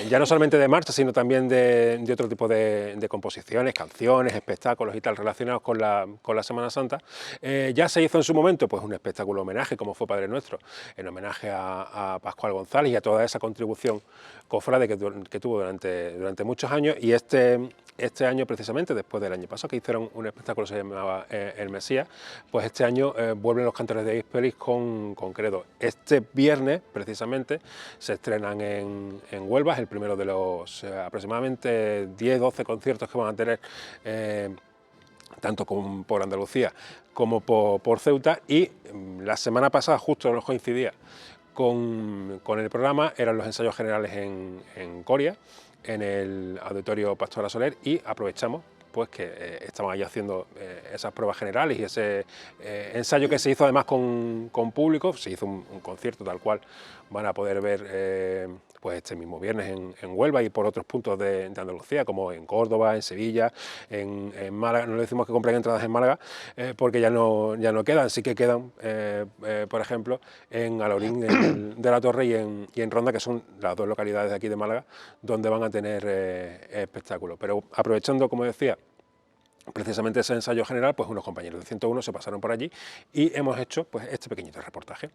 ya no solamente de marcha, sino también de otro tipo de composiciones, canciones, espectáculos y tal relacionados con la Semana Santa. Ya se hizo en su momento pues, un espectáculo homenaje, como fue Padre Nuestro, en homenaje a Pascual González y a toda esa contribución cofrade que tuvo durante muchos años, y este año precisamente, después del año pasado que hicieron un espectáculo que se llamaba El Mesías, pues este año vuelven los Cantores de Hispali con Credo. Este viernes precisamente se estrenan en Huelva, es el primero de los aproximadamente 10-12 conciertos que van a tener tanto por Andalucía como por Ceuta, y la semana pasada justo nos coincidía con el programa, eran los ensayos generales en Coria, en el Auditorio Pastora Soler, y aprovechamos pues que estaban allí haciendo esas pruebas generales y ese ensayo que se hizo además con público. Se hizo un concierto tal cual van a poder ver pues este mismo viernes en Huelva y por otros puntos de Andalucía, como en Córdoba, en Sevilla, en Málaga. No le decimos que compren entradas en Málaga porque ya no quedan, sí que quedan, por ejemplo, en Alaurín de la Torre y en Ronda, que son las dos localidades de aquí de Málaga, donde van a tener espectáculos. Pero aprovechando, como decía, precisamente ese ensayo general, pues unos compañeros de 101 se pasaron por allí y hemos hecho pues este pequeñito reportaje.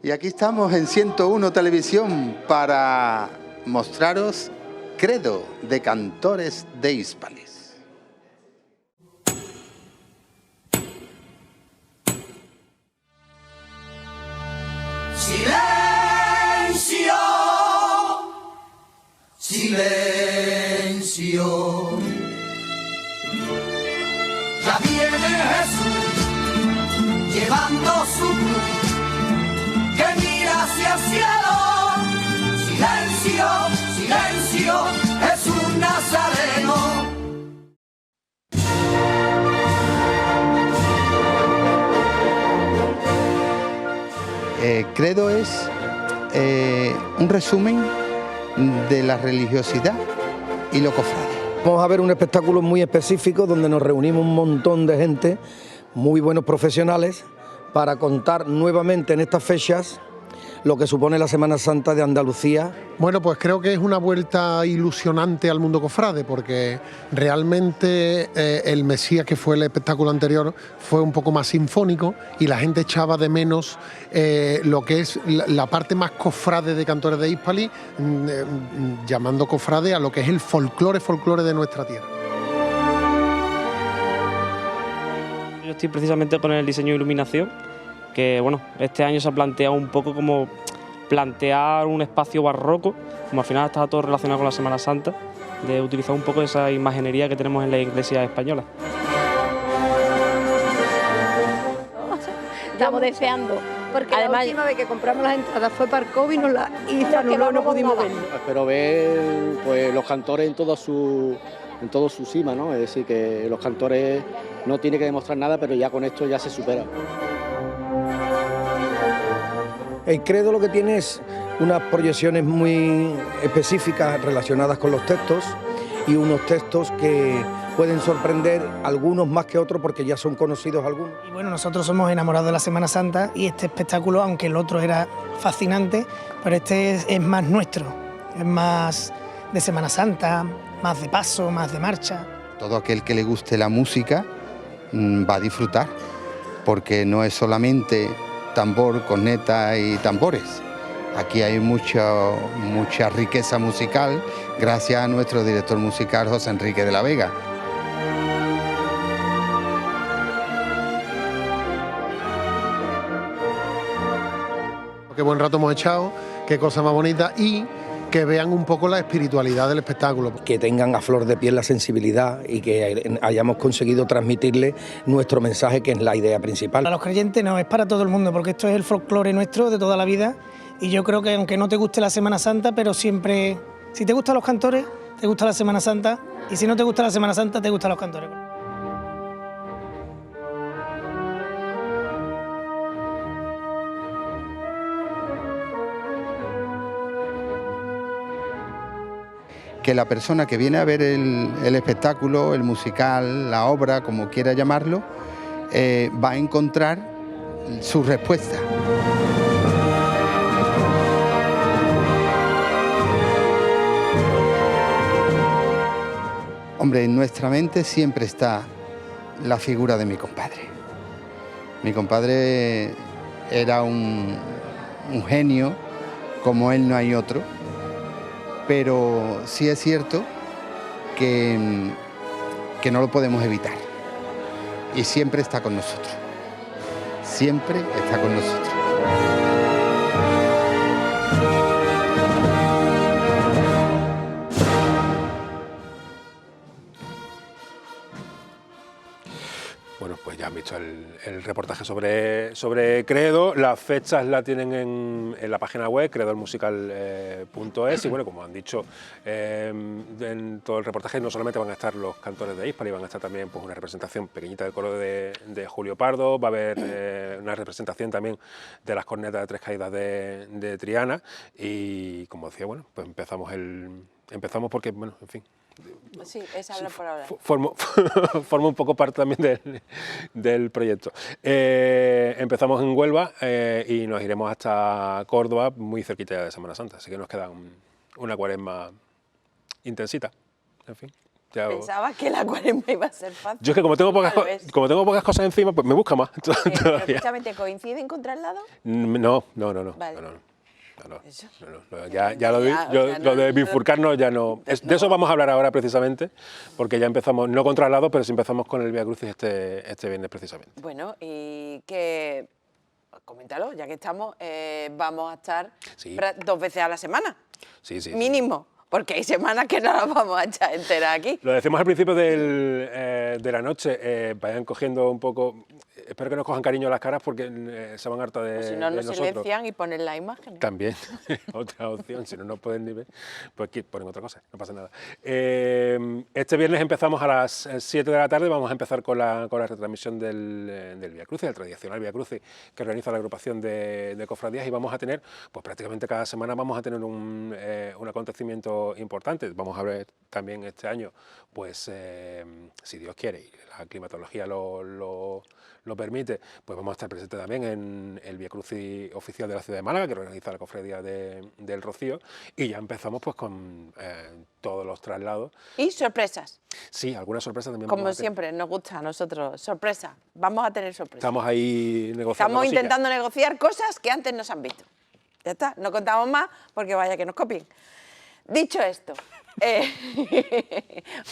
Y aquí estamos en 101 Televisión para mostraros Credo de Cantores de Hispali. Silencio, silencio. Ya viene Jesús llevando su cruz, que mira hacia el cielo. Silencio, silencio, es un nazareno. Credo es un resumen de la religiosidad y lo cofrade. Vamos a ver un espectáculo muy específico donde nos reunimos un montón de gente, muy buenos profesionales, para contar nuevamente en estas fechas lo que supone la Semana Santa de Andalucía. Bueno, pues creo que es una vuelta ilusionante al mundo cofrade, porque realmente el Mesías, que fue el espectáculo anterior, fue un poco más sinfónico y la gente echaba de menos lo que es la parte más cofrade de Cantores de Hispali, llamando cofrade a lo que es el folclore de nuestra tierra. Yo estoy precisamente con el diseño de iluminación, que bueno, este año se ha planteado un poco como plantear un espacio barroco, como al final está todo relacionado con la Semana Santa, de utilizar un poco esa imaginería que tenemos en la iglesia española. Estamos deseando, porque además, la última vez que compramos las entradas fue para el COVID y se anuló, no pudimos verlo. Espero ver pues, los cantores en todo su cima, ¿no? Es decir, que los cantores no tienen que demostrar nada, pero ya con esto ya se supera. El Credo lo que tiene es unas proyecciones muy específicas relacionadas con los textos y unos textos que pueden sorprender algunos más que otros porque ya son conocidos algunos. Y bueno, nosotros somos enamorados de la Semana Santa y este espectáculo, aunque el otro era fascinante, pero este es más nuestro, es más de Semana Santa, más de paso, más de marcha. Todo aquel que le guste la música va a disfrutar, porque no es solamente tambor, corneta y tambores. Aquí hay mucha riqueza musical gracias a nuestro director musical José Enrique de la Vega. Qué buen rato hemos echado, qué cosa más bonita, y que vean un poco la espiritualidad del espectáculo. Que tengan a flor de piel la sensibilidad y que hayamos conseguido transmitirle nuestro mensaje, que es la idea principal. Para los creyentes no, es para todo el mundo, porque esto es el folclore nuestro de toda la vida, y yo creo que aunque no te guste la Semana Santa, pero siempre, si te gustan los cantores, te gusta la Semana Santa, y si no te gusta la Semana Santa, te gustan los cantores. Que la persona que viene a ver el espectáculo, el musical, la obra, como quiera llamarlo, va a encontrar su respuesta. Hombre, en nuestra mente siempre está la figura de mi compadre. Mi compadre era un genio, como él no hay otro. Pero sí es cierto que no lo podemos evitar. Y siempre está con nosotros. Siempre está con nosotros. Bueno, pues ya han visto el reportaje sobre Credo. Las fechas la tienen en la página web, credoelmusical.es, y bueno, como han dicho en todo el reportaje, no solamente van a estar los cantores de Hispali, van a estar también pues, una representación pequeñita del coro de Julio Pardo, va a haber una representación también de las cornetas de Tres Caídas de Triana, y como decía, bueno, pues empezamos porque, bueno, en fin. Sí, esa habla por ahora. Forma un poco parte también del proyecto. Empezamos en Huelva y nos iremos hasta Córdoba, muy cerquita ya de Semana Santa, así que nos queda una cuaresma intensita. En fin. Pensaba que la cuaresma iba a ser fácil. Yo es que como tengo pocas cosas encima, pues me busca más. Pero escúchame, ¿te coinciden con traslado? No. Vale. No. Lo de bifurcarnos ya no. De eso vamos a hablar ahora precisamente, porque ya empezamos, no con traslado, pero sí empezamos con el Vía Crucis este viernes precisamente. Bueno, y que, coméntalo, ya que estamos, vamos a estar 2 veces a la semana. Sí. Mínimo. Porque hay semanas que no las vamos a echar enteras aquí. Lo decimos al principio de la noche, vayan cogiendo un poco, espero que nos cojan cariño a las caras porque se van hartas de pues si no, nos nosotros. silencian y ponen las imágenes. También, otra opción, si no nos pueden ni ver, pues aquí ponen otra cosa, no pasa nada. Este viernes empezamos a las 7 de la tarde, vamos a empezar con la retransmisión del Vía Crucis, el tradicional Vía Crucis que organiza la agrupación de cofradías, y vamos a tener, pues prácticamente cada semana vamos a tener un acontecimiento importante. Vamos a ver también este año, pues si Dios quiere y la climatología lo permite, pues vamos a estar presentes también en el Vía Crucis oficial de la ciudad de Málaga, que organiza la cofradía del Rocío, y ya empezamos pues con todos los traslados. ¿Y sorpresas? Sí, algunas sorpresas también. Como siempre, nos gusta a nosotros, sorpresa, vamos a tener sorpresas. Estamos ahí negociando. Estamos intentando negociar cosas que antes no se han visto. Ya está, no contamos más porque vaya que nos copien. Dicho esto,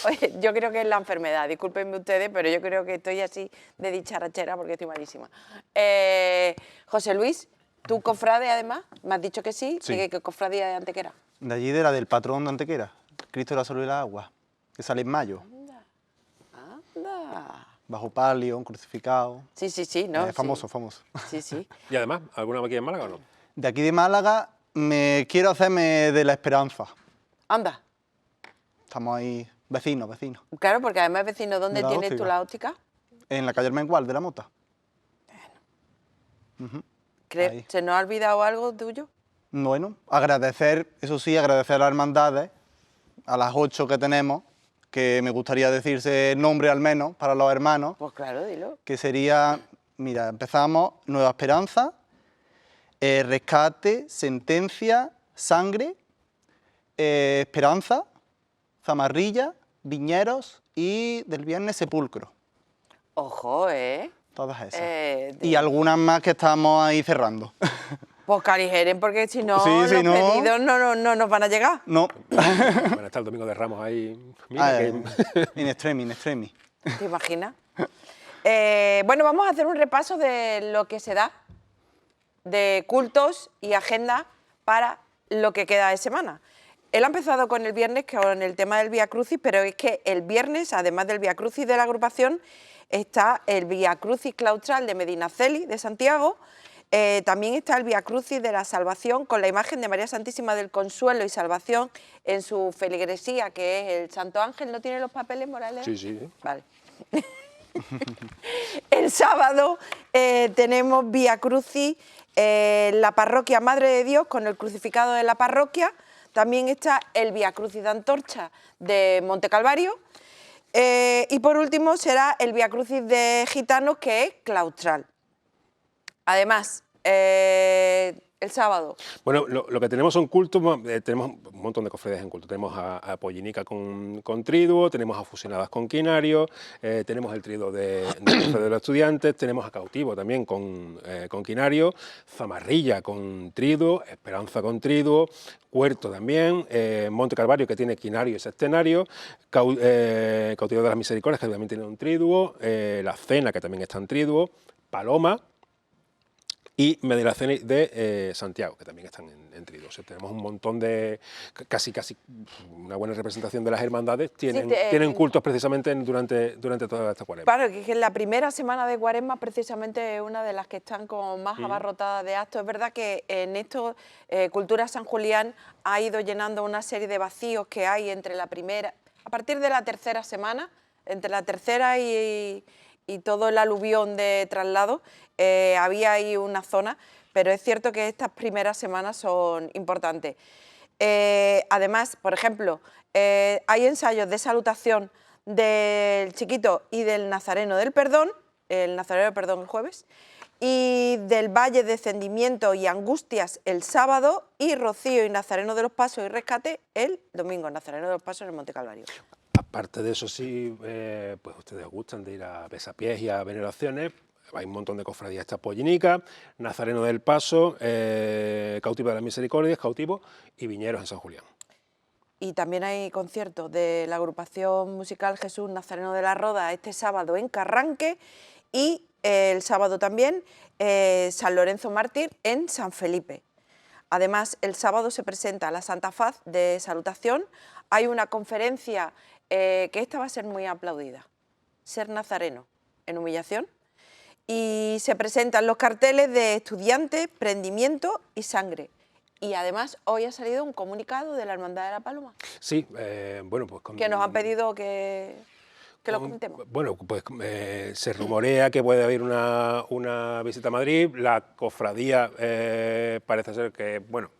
oye, yo creo que es la enfermedad, discúlpenme ustedes, pero yo creo que estoy así de dicharachera porque estoy malísima. José Luis, ¿tú cofrade además? ¿Me has dicho que sí? Sí. ¿De qué cofradía de Antequera? De allí era del patrón de Antequera, Cristo de la Salud y la Agua, que sale en mayo. Anda. Bajo palio, un crucificado. Sí, ¿no? Famoso. Sí. Y además, ¿alguna aquí en Málaga o no? De aquí de Málaga me quiero hacerme de la Esperanza. Anda. Estamos ahí, vecinos. Claro, porque además vecino, ¿dónde La tienes óptica. tú la óptica? En la calle Armengual de la Mota. Ahí. ¿Se nos ha olvidado algo tuyo? Bueno, agradecer a las hermandades, a las 8 que tenemos, que me gustaría decirse el nombre al menos para los hermanos. Pues claro, dilo. Que sería, mira, empezamos Nueva Esperanza, Rescate, Sentencia, Sangre, Esperanza, Zamarrilla, Viñeros y del viernes Sepulcro. Ojo, ¿eh? Todas esas. Y algunas más que estamos ahí cerrando. Pues que aligeren, porque si no, Sí, los si no- pedidos no nos van a llegar. No. Van a estar el domingo de Ramos ahí. Mira que- In extremis, in extremis. ¿Te imaginas? Bueno, vamos a hacer un repaso de lo que se da, de cultos y agenda para lo que queda de semana. Él ha empezado con el viernes con el tema del Vía Crucis, pero es que el viernes, además del Vía Crucis de la agrupación, está el Vía Crucis claustral de Medinaceli, de Santiago. También está el Vía Crucis de la Salvación con la imagen de María Santísima del Consuelo y Salvación en su feligresía, que es el Santo Ángel. ¿No tiene los papeles, Morales? Sí, sí. Vale. El sábado tenemos Vía Crucis, la parroquia Madre de Dios con el crucificado de la parroquia. También está el Vía Crucis de Antorcha de Monte Calvario. Y por último será el Vía Crucis de Gitanos, que es claustral. Además, el sábado. Bueno, lo que tenemos son cultos, tenemos un montón de cofradías en culto. Tenemos a Pollinica con triduo, tenemos a Fusionadas con Quinario, tenemos el triduo de los estudiantes, tenemos a Cautivo también con Quinario, Zamarrilla con triduo, Esperanza con triduo, Huerto también, Monte Calvario, que tiene Quinario y Sextenario, Cautivo de las Misericordias, que también tiene un triduo, La Cena, que también está en triduo, Paloma, y Medinaceli de Santiago, que también están en triduo. O sea, tenemos un montón de, casi una buena representación de las hermandades, tienen cultos precisamente durante toda esta cuaresma. Claro, que la primera semana de cuaresma precisamente es una de las que están como más abarrotadas de actos. Es verdad que en esto Cultura San Julián ha ido llenando una serie de vacíos que hay entre la primera, a partir de la tercera semana, entre la tercera y todo el aluvión de traslado, había ahí una zona, pero es cierto que estas primeras semanas son importantes. Además, por ejemplo, hay ensayos de salutación del Chiquito y del Nazareno del Perdón, el Nazareno del Perdón el jueves, y del Valle de Descendimiento y Angustias el sábado, y Rocío y Nazareno de los Pasos y Rescate el domingo, Nazareno de los Pasos en el Monte Calvario. Aparte de eso, sí, pues ustedes gustan de ir a besapiés y a veneraciones. Hay un montón de cofradías, está Pollinica, Nazareno del Paso, Cautivo de las Misericordias, Cautivo y Viñeros en San Julián. Y también hay conciertos de la agrupación musical Jesús Nazareno de la Roda este sábado en Carranque, y el sábado también San Lorenzo Mártir en San Felipe. Además, el sábado se presenta la Santa Faz de Salutación. Hay una conferencia que esta va a ser muy aplaudida, Ser Nazareno en Humillación, y se presentan los carteles de Estudiantes, Prendimiento y Sangre. Y además hoy ha salido un comunicado de la Hermandad de la Paloma. Sí, bueno, pues... Que nos han pedido que lo comentemos. Bueno, pues se rumorea que puede haber una visita a Madrid. La cofradía parece ser que, bueno,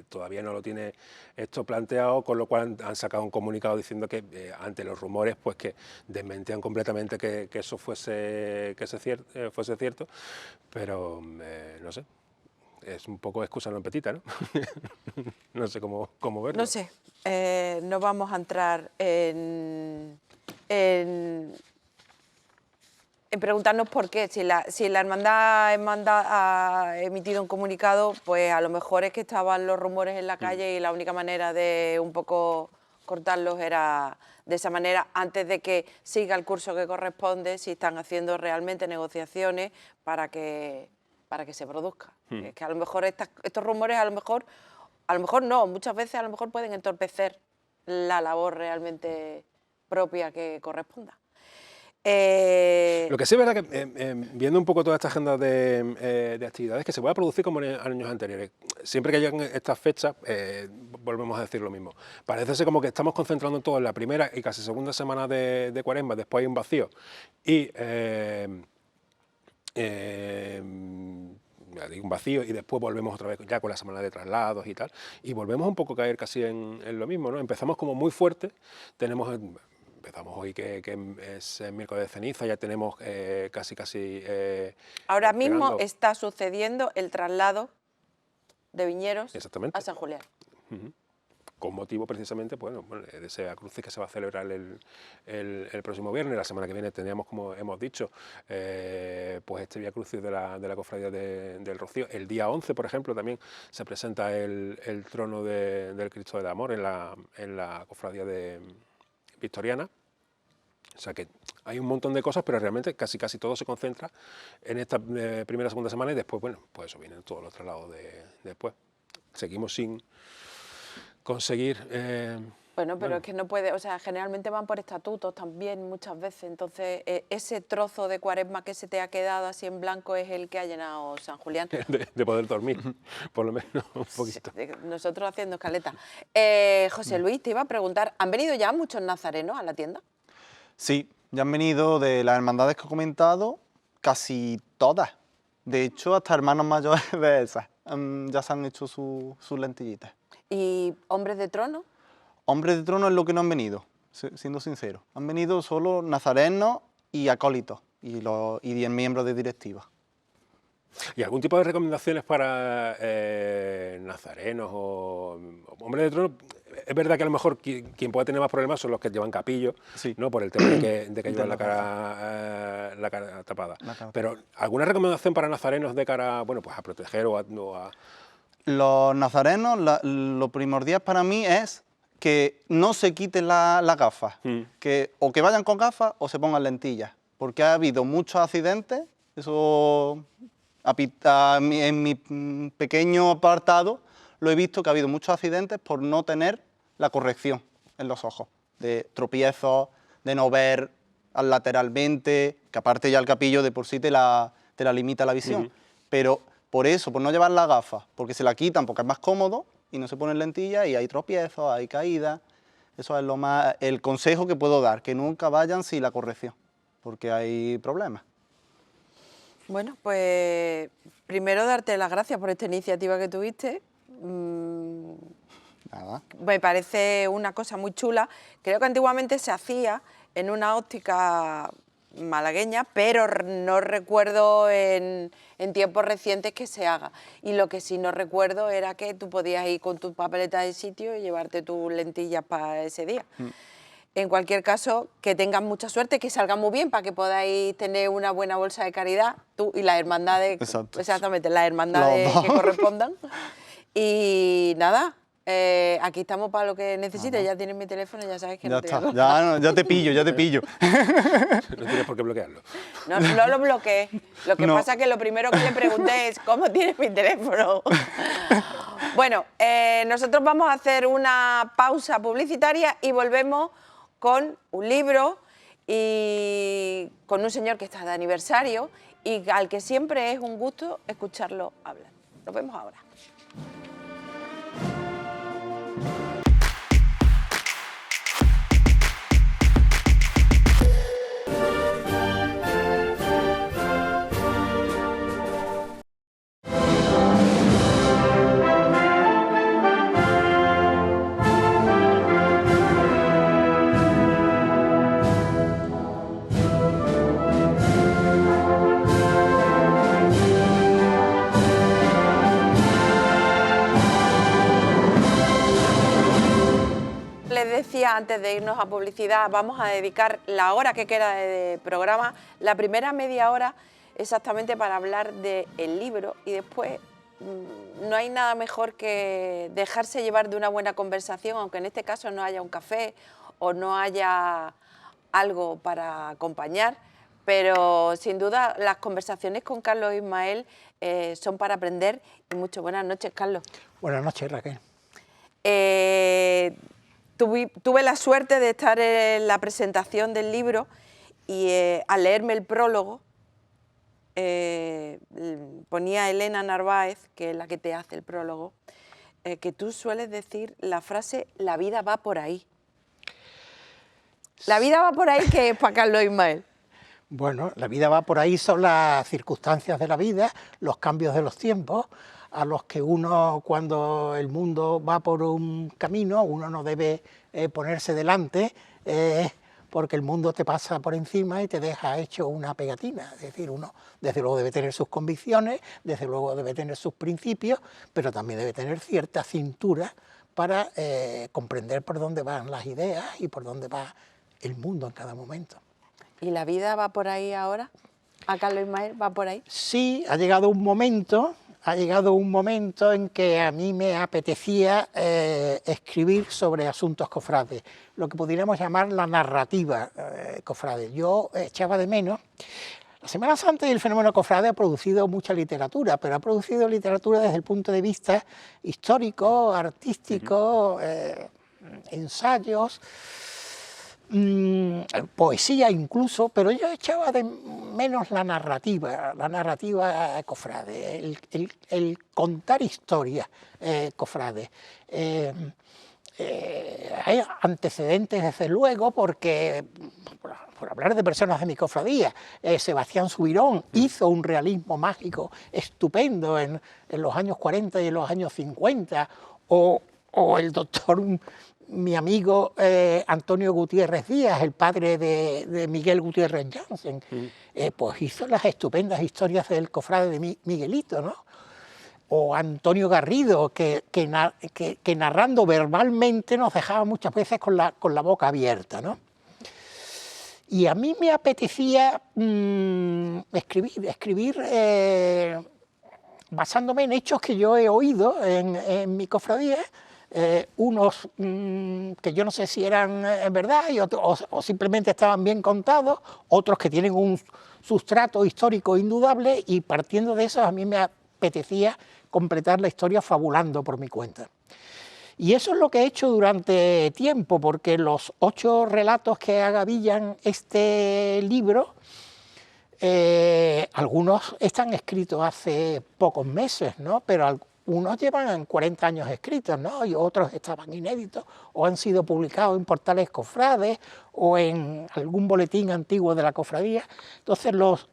todavía no lo tiene esto planteado, con lo cual han sacado un comunicado diciendo que ante los rumores, pues que desmentían completamente que eso fuese cierto, pero no sé. Es un poco excusa non petita, ¿no? No sé cómo verlo. No sé, no vamos a entrar en preguntarnos por qué. Si la hermandad ha emitido un comunicado, pues a lo mejor es que estaban los rumores en la calle y la única manera de un poco cortarlos era de esa manera, antes de que siga el curso que corresponde, si están haciendo realmente negociaciones para que se produzca. Es que a lo mejor estos rumores, a lo mejor no, muchas veces a lo mejor pueden entorpecer la labor realmente propia que corresponda. Lo que sí es verdad que, viendo un poco toda esta agenda de actividades, que se pueda producir como en años anteriores. Siempre que llegan estas fechas, volvemos a decir lo mismo. Parece ser como que estamos concentrando todo en la primera y casi segunda semana de Cuaresma, después hay un vacío. Y un vacío, y después volvemos otra vez ya con la semana de traslados y tal, y volvemos un poco a caer casi en lo mismo, ¿no? Empezamos como muy fuerte, empezamos hoy que es el miércoles de ceniza, ya tenemos casi... Ahora mismo está sucediendo el traslado de Viñeros a San Julián. con motivo precisamente bueno, de ese Vía Crucis que se va a celebrar el próximo viernes. La semana que viene tendríamos, como hemos dicho, pues este Vía Crucis de la Cofradía del Rocío. El día 11, por ejemplo, también se presenta el trono del Cristo del Amor en la Cofradía Victoriana. O sea que hay un montón de cosas, pero realmente casi todo se concentra en esta primera, segunda semana, y después, bueno, pues eso vienen todos los traslados después. Seguimos sin conseguir... Bueno, pero es que no puede, o sea, generalmente van por estatutos también muchas veces, entonces ese trozo de Cuaresma que se te ha quedado así en blanco es el que ha llenado San Julián. De poder dormir, por lo menos un poquito. Sí, nosotros haciendo escaleta. José Luis, te iba a preguntar, ¿han venido ya muchos nazarenos a la tienda? Sí, ya han venido de las hermandades que he comentado, casi todas. De hecho, hasta hermanos mayores de esas ya se han hecho sus lentillitas. ¿Y hombres de trono? Hombres de trono es lo que no han venido, siendo sincero. Han venido solo nazarenos y acólitos y 10 miembros de directiva. ¿Y algún tipo de recomendaciones para nazarenos o hombres de trono? Es verdad que a lo mejor quien puede tener más problemas son los que llevan capillo, sí, ¿no? Por el tema de que llevan la cara tapada. Pero ¿alguna recomendación para nazarenos de cara, bueno, pues a proteger o a... Los nazarenos, lo primordial para mí es que no se quiten las gafas, o que vayan con gafas o se pongan lentillas, porque ha habido muchos accidentes, eso en mi pequeño apartado lo he visto, que ha habido muchos accidentes por no tener la corrección en los ojos, de tropiezos, de no ver lateralmente, que aparte ya el capillo de por sí te la limita la visión, pero por eso, por no llevar las gafas, porque se la quitan, porque es más cómodo y no se ponen lentillas y hay tropiezos, hay caídas. Eso es el consejo que puedo dar, que nunca vayan sin la corrección, porque hay problemas. Bueno, pues primero darte las gracias por esta iniciativa que tuviste. Nada. Me parece una cosa muy chula. Creo que antiguamente se hacía en una óptica malagueña, pero no recuerdo en tiempos recientes que se haga. Y lo que sí no recuerdo era que tú podías ir con tu papeleta de sitio y llevarte tus lentillas para ese día. En cualquier caso, que tengas mucha suerte, que salga muy bien para que podáis tener una buena bolsa de caridad, tú y las hermandades, exactamente, las hermandades que correspondan. Y nada, aquí estamos para lo que necesites, ya tienes mi teléfono, ya sabes que ya no está. te Ya te pillo, ya te pillo. No tienes por qué bloquearlo. No lo bloquees. Lo que pasa es que lo primero que le pregunté es ¿cómo tienes mi teléfono? Bueno, nosotros vamos a hacer una pausa publicitaria y volvemos con un libro y con un señor que está de aniversario y al que siempre es un gusto escucharlo hablar. Nos vemos ahora. Les decía antes de irnos a publicidad, vamos a dedicar la hora que queda de programa, la primera media hora exactamente para hablar del libro y después no hay nada mejor que dejarse llevar de una buena conversación, aunque en este caso no haya un café o no haya algo para acompañar, pero sin duda las conversaciones con Carlos Ismael son para aprender y mucho. Buenas noches, Carlos. Buenas noches, Raquel. Tuve la suerte de estar en la presentación del libro y al leerme el prólogo ponía Elena Narváez, que es la que te hace el prólogo, que tú sueles decir la frase «la vida va por ahí». ¿La vida va por ahí qué es para Carlos Ismael? Bueno, la vida va por ahí, son las circunstancias de la vida, los cambios de los tiempos, a los que uno, cuando el mundo va por un camino, uno no debe ponerse delante, porque el mundo te pasa por encima y te deja hecho una pegatina. Es decir, uno desde luego debe tener sus convicciones, desde luego debe tener sus principios, pero también debe tener cierta cintura para comprender por dónde van las ideas y por dónde va el mundo en cada momento. ¿Y la vida va por ahí ahora? ¿A Carlos Ismael va por ahí? Sí, ha llegado un momento en que a mí me apetecía escribir sobre asuntos cofrades, lo que pudiéramos llamar la narrativa cofrade. Yo echaba de menos. La Semana Santa y el fenómeno cofrade ha producido mucha literatura, pero ha producido literatura desde el punto de vista histórico, artístico, ensayos, poesía incluso, pero yo echaba de menos la narrativa cofrade, el contar historias cofrades. Hay antecedentes, desde luego, porque, por hablar de personas de mi cofradía, Sebastián Subirón hizo un realismo mágico estupendo en los años 40 y en los años 50, o el doctor, mi amigo Antonio Gutiérrez Díaz, el padre de Miguel Gutiérrez Jansen, pues hizo las estupendas historias del cofrade de Miguelito, ¿no? O Antonio Garrido, que narrando verbalmente nos dejaba muchas veces con la boca abierta, ¿no? Y a mí me apetecía escribir basándome en hechos que yo he oído en mi cofradía, unos que yo no sé si eran verdad y otros, o simplemente estaban bien contados, otros que tienen un sustrato histórico indudable, y partiendo de eso a mí me apetecía completar la historia fabulando por mi cuenta. Y eso es lo que he hecho durante tiempo, porque los 8 relatos que agavillan este libro, algunos están escritos hace pocos meses, ¿no? Pero unos llevan 40 años escritos, ¿no? Y otros estaban inéditos o han sido publicados en portales cofrades o en algún boletín antiguo de la cofradía. Entonces los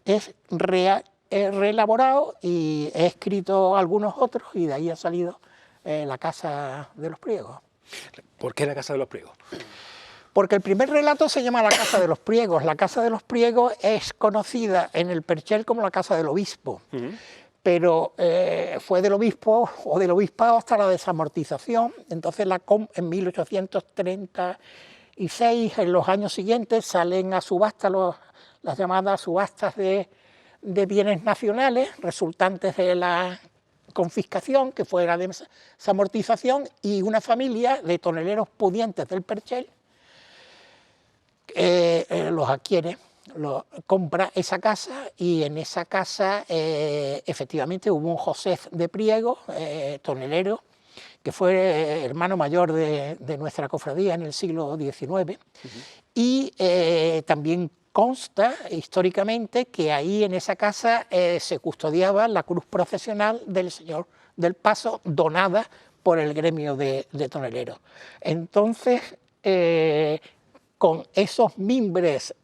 he reelaborado y he escrito algunos otros, y de ahí ha salido La Casa de los Priegos. ¿Por qué La Casa de los Priegos? Porque el primer relato se llama La Casa de los Priegos. La Casa de los Priegos es conocida en el Perchel como la Casa del Obispo. Pero fue del obispo o del obispado hasta la desamortización. Entonces en 1836, en los años siguientes, salen a subasta las llamadas subastas de bienes nacionales resultantes de la confiscación, que fue la desamortización, y una familia de toneleros pudientes del Perchel los adquiere, compra esa casa, y en esa casa efectivamente hubo un José de Priego, tonelero, que fue hermano mayor de nuestra cofradía en el siglo XIX, y también consta históricamente que ahí en esa casa se custodiaba la cruz procesional del Señor del Paso, donada por el gremio de toneleros. Entonces, con esos mimbres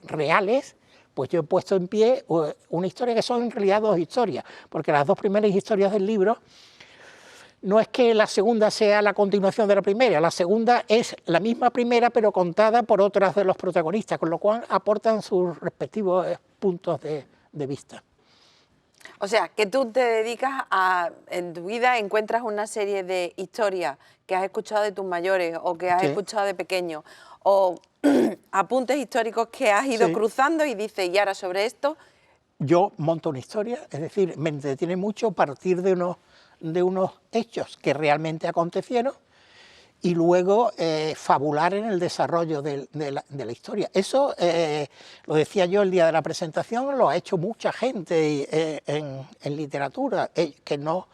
reales, pues yo he puesto en pie una historia que son en realidad 2 historias, porque las 2 primeras historias del libro no es que la segunda sea la continuación de la primera, la segunda es la misma primera pero contada por otras de los protagonistas, con lo cual aportan sus respectivos puntos de vista. O sea, que tú te dedicas en tu vida encuentras una serie de historias que has escuchado de tus mayores o que has escuchado de pequeño, o apuntes históricos que has ido cruzando y dices, y ahora sobre esto. Yo monto una historia, es decir, me entretiene mucho partir de unos hechos que realmente acontecieron y luego fabular en el desarrollo de la historia. Eso, lo decía yo el día de la presentación, lo ha hecho mucha gente en literatura, que no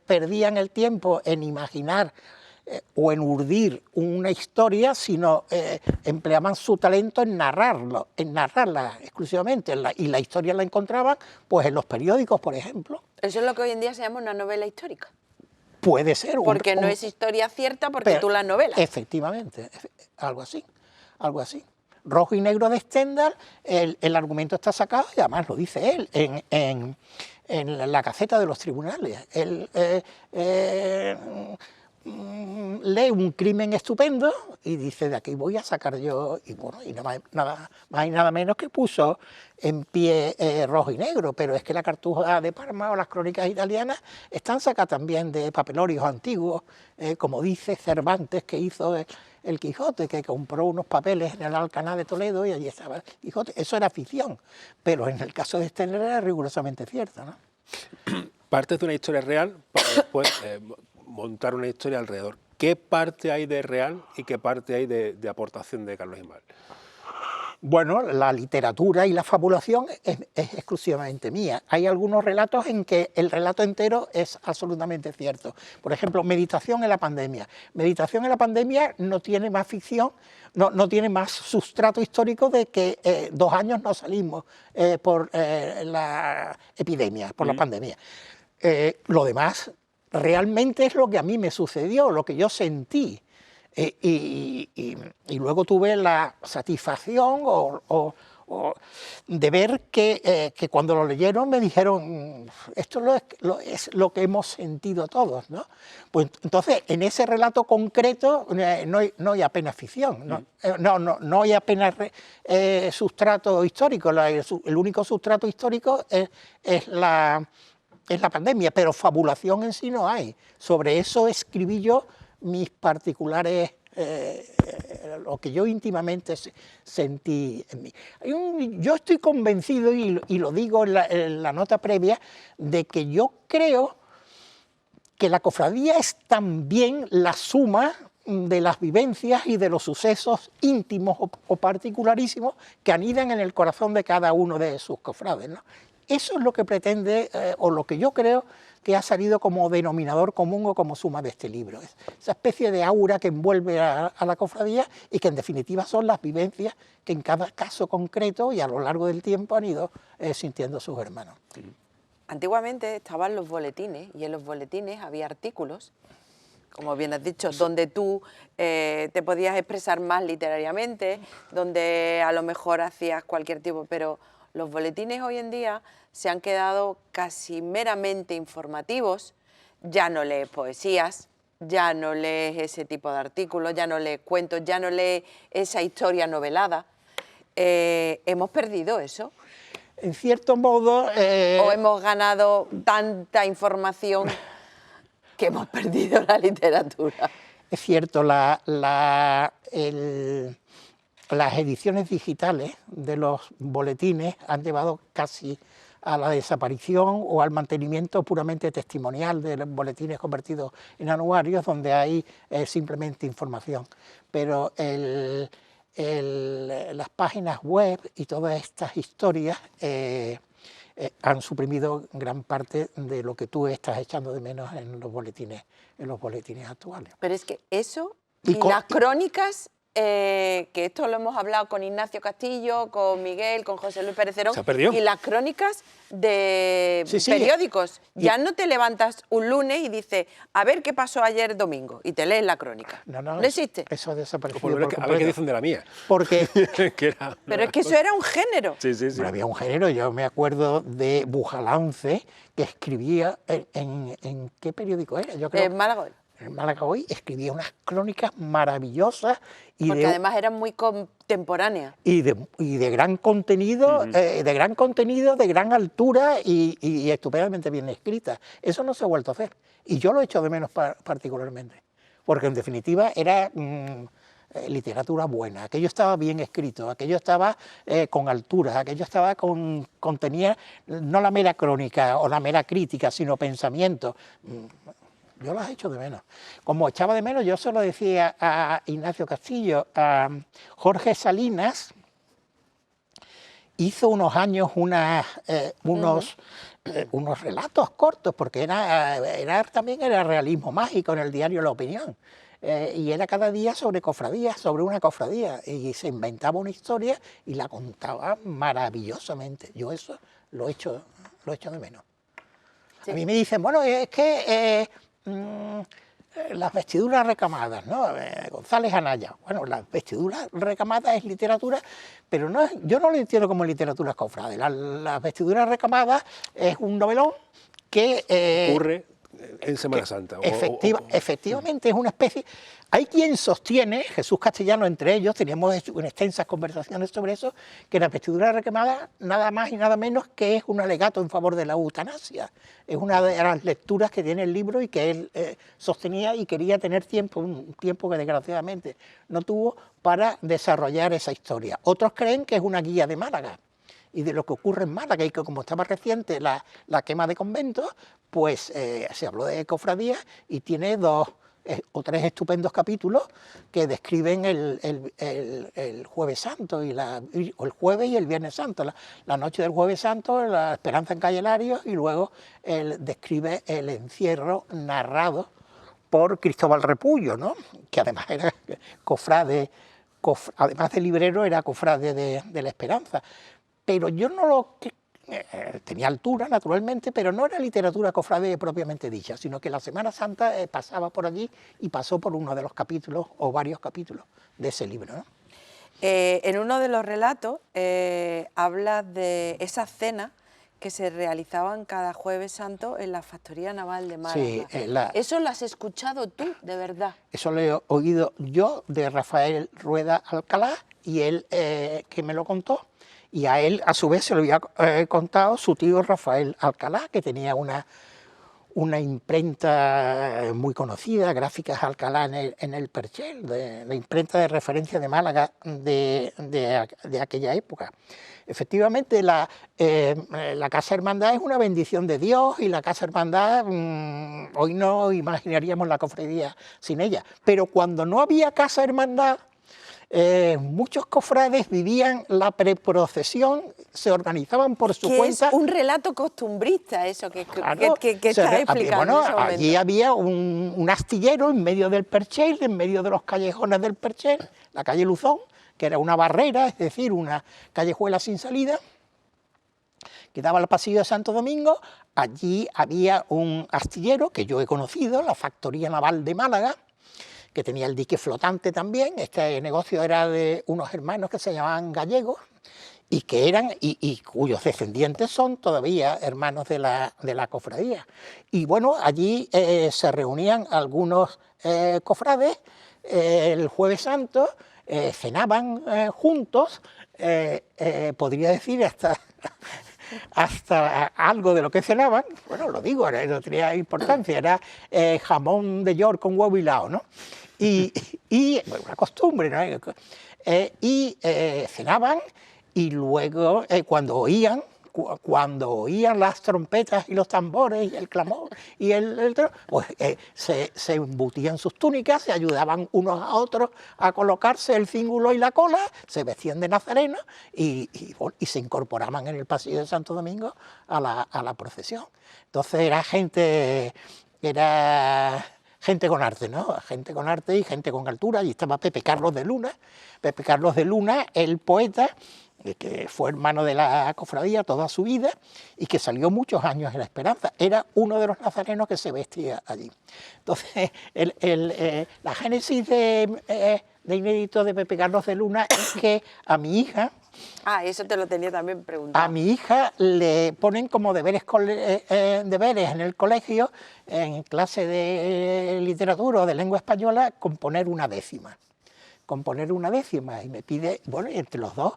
perdían el tiempo en imaginar o en urdir una historia, sino empleaban su talento en narrarla exclusivamente, y la historia la encontraban pues en los periódicos, por ejemplo. Eso es lo que hoy en día se llama una novela histórica. Puede ser. Porque no es historia cierta porque tú la novelas. Efectivamente, algo así. Rojo y Negro de Stendhal, el argumento está sacado, y además lo dice él, en la Gaceta de los Tribunales. lee un crimen estupendo y dice, de aquí voy a sacar yo, y bueno, y nada más y nada menos que puso en pie Rojo y Negro, pero es que la Cartuja de Parma o las crónicas italianas están sacadas también de papelorios antiguos, como dice Cervantes, que hizo el Quijote, que compró unos papeles en el Alcaná de Toledo y allí estaba el Quijote. Eso era ficción, pero en el caso de Steiner era rigurosamente cierto, ¿no? Partes de una historia real para después montar una historia alrededor. ¿Qué parte hay de real y qué parte hay de aportación de Carlos Ismael? Bueno, la literatura y la fabulación es exclusivamente mía. Hay algunos relatos en que el relato entero es absolutamente cierto. Por ejemplo, Meditación en la pandemia. Meditación en la pandemia no tiene más ficción, no tiene más sustrato histórico de que 2 años no salimos por la epidemia, por la pandemia. Lo demás realmente es lo que a mí me sucedió, lo que yo sentí. Y luego tuve la satisfacción de ver que cuando lo leyeron me dijeron, esto es lo que hemos sentido todos, ¿no? Pues entonces, en ese relato concreto no hay apenas ficción, no hay apenas sustrato histórico, el único sustrato histórico es la pandemia, pero fabulación en sí no hay. Sobre eso escribí yo mis particulares, lo que yo íntimamente sentí en mí. Yo estoy convencido, y lo digo en la nota previa, de que yo creo que la cofradía es también la suma de las vivencias y de los sucesos íntimos o particularísimos que anidan en el corazón de cada uno de sus cofrades, ¿no? Eso es lo que pretende, o lo que yo creo que ha salido como denominador común o como suma de este libro. Esa especie de aura que envuelve a la cofradía y que en definitiva son las vivencias que en cada caso concreto y a lo largo del tiempo han ido sintiendo sus hermanos. Antiguamente estaban los boletines y en los boletines había artículos, como bien has dicho, donde tú te podías expresar más literariamente, donde a lo mejor hacías cualquier tipo, pero los boletines hoy en día se han quedado casi meramente informativos. Ya no lees poesías, ya no lees ese tipo de artículos, ya no lees cuentos, ya no lees esa historia novelada. ¿Hemos perdido eso? En cierto modo... ¿O hemos ganado tanta información que hemos perdido la literatura? Es cierto, las ediciones digitales de los boletines han llevado casi a la desaparición o al mantenimiento puramente testimonial de los boletines convertidos en anuarios, donde hay simplemente información. Pero las páginas web y todas estas historias han suprimido gran parte de lo que tú estás echando de menos en los boletines actuales. Pero es que eso y las crónicas... que esto lo hemos hablado con Ignacio Castillo, con Miguel, con José Luis Pérez Cerón, y las crónicas de periódicos. Ya no te levantas un lunes y dices, a ver qué pasó ayer domingo, y te lees la crónica. No existe. Eso ha desaparecido por completo. A ver qué dicen de la mía. Porque... Pero es que eso era un género. Sí. Pero había un género. Yo me acuerdo de Bujalance, que escribía en ¿qué periódico era? Yo creo, Málaga Hoy. En Málaga Hoy escribía unas crónicas maravillosas. Porque además eran muy contemporáneas. Y de gran contenido, de gran altura y estupendamente bien escritas. Eso no se ha vuelto a hacer. Y yo lo echo de menos particularmente. Porque en definitiva era literatura buena. Aquello estaba bien escrito, aquello estaba con altura, aquello estaba contenía no la mera crónica o la mera crítica, sino pensamiento. Yo las echo de menos. Como echaba de menos, yo se lo decía a Ignacio Castillo, a Jorge Salinas, hizo unos años unos relatos cortos, porque también era realismo mágico en el diario La Opinión. Y era cada día sobre cofradías, sobre una cofradía, y se inventaba una historia y la contaba maravillosamente. Yo eso lo echo de menos. Sí. A mí me dicen, bueno, es que... las vestiduras recamadas, ¿no? González Anaya. Bueno, las vestiduras recamadas es literatura, pero yo no lo entiendo como literatura cofrade. Las vestiduras recamadas es un novelón que... Ocurre en Semana Santa. Efectivamente es una especie... Hay quien sostiene, Jesús Castellano entre ellos, teníamos extensas conversaciones sobre eso, que la vestidura requemada nada más y nada menos que es un alegato en favor de la eutanasia. Es una de las lecturas que tiene el libro y que él sostenía y quería tener tiempo, un tiempo que desgraciadamente no tuvo para desarrollar esa historia. Otros creen que es una guía de Málaga y de lo que ocurre en Málaga, y que como estaba reciente la quema de conventos, pues se habló de cofradías y tiene 2 o 3 estupendos capítulos que describen el Jueves Santo, o el Jueves y el Viernes Santo, la noche del Jueves Santo, la esperanza en Calle Larios, y luego describe el encierro narrado por Cristóbal Repullo, ¿no? Que además era cofrade, además de librero, era cofrade de la Esperanza. Pero yo no lo... tenía altura, naturalmente, pero no era literatura cofrade propiamente dicha, sino que la Semana Santa pasaba por allí y pasó por uno de los capítulos, o varios capítulos, de ese libro, ¿no? En uno de los relatos habla de esas cenas que se realizaban cada Jueves Santo en la Factoría Naval de Málaga. Sí, ¿Eso lo has escuchado tú, de verdad? Eso lo he oído yo de Rafael Rueda Alcalá, y él que me lo contó. Y a él, a su vez, se lo había contado su tío Rafael Alcalá, que tenía una imprenta muy conocida, Gráficas Alcalá en el Perchel, la imprenta de referencia de Málaga de aquella época. Efectivamente, la Casa Hermandad es una bendición de Dios, y la Casa Hermandad, hoy no imaginaríamos la cofradía sin ella. Pero cuando no había Casa Hermandad, muchos cofrades vivían la preprocesión, se organizaban por su cuenta. Es un relato costumbrista eso que Claro, estás explicando. Bueno, en ese momento. allí había un astillero en medio del Perchel, en medio de los callejones del Perchel, la calle Luzón, que era una barrera, es decir, una callejuela sin salida, que daba al pasillo de Santo Domingo. Allí había un astillero que yo he conocido, la Factoría Naval de Málaga, que tenía el dique flotante también. Este negocio era de unos hermanos que se llamaban Gallegos, y que eran, y cuyos descendientes son todavía hermanos de la cofradía. Y bueno, allí se reunían algunos cofrades el Jueves Santo, cenaban juntos, podría decir hasta algo de lo que cenaban, bueno, lo digo, no tenía importancia, era jamón de York con huevo hilado, ¿no? Y bueno, una costumbre, ¿no? Cenaban, y luego cuando oían las trompetas y los tambores y el clamor y pues se embutían sus túnicas, se ayudaban unos a otros a colocarse el cíngulo y la cola, se vestían de nazareno y se incorporaban en el pasillo de Santo Domingo a la procesión. Entonces era gente con arte, ¿no? Gente con arte y gente con altura. Y estaba Pepe Carlos de Luna. Pepe Carlos de Luna, el poeta, que fue hermano de la cofradía toda su vida y que salió muchos años en la Esperanza. Era uno de los nazarenos que se vestía allí. Entonces, la génesis de inédito de Pepe Carlos de Luna es que a mi hija... eso te lo tenía también preguntado. A mi hija le ponen como deberes en el colegio, en clase de literatura o de lengua española, componer una décima. Y me pide, bueno, entre los dos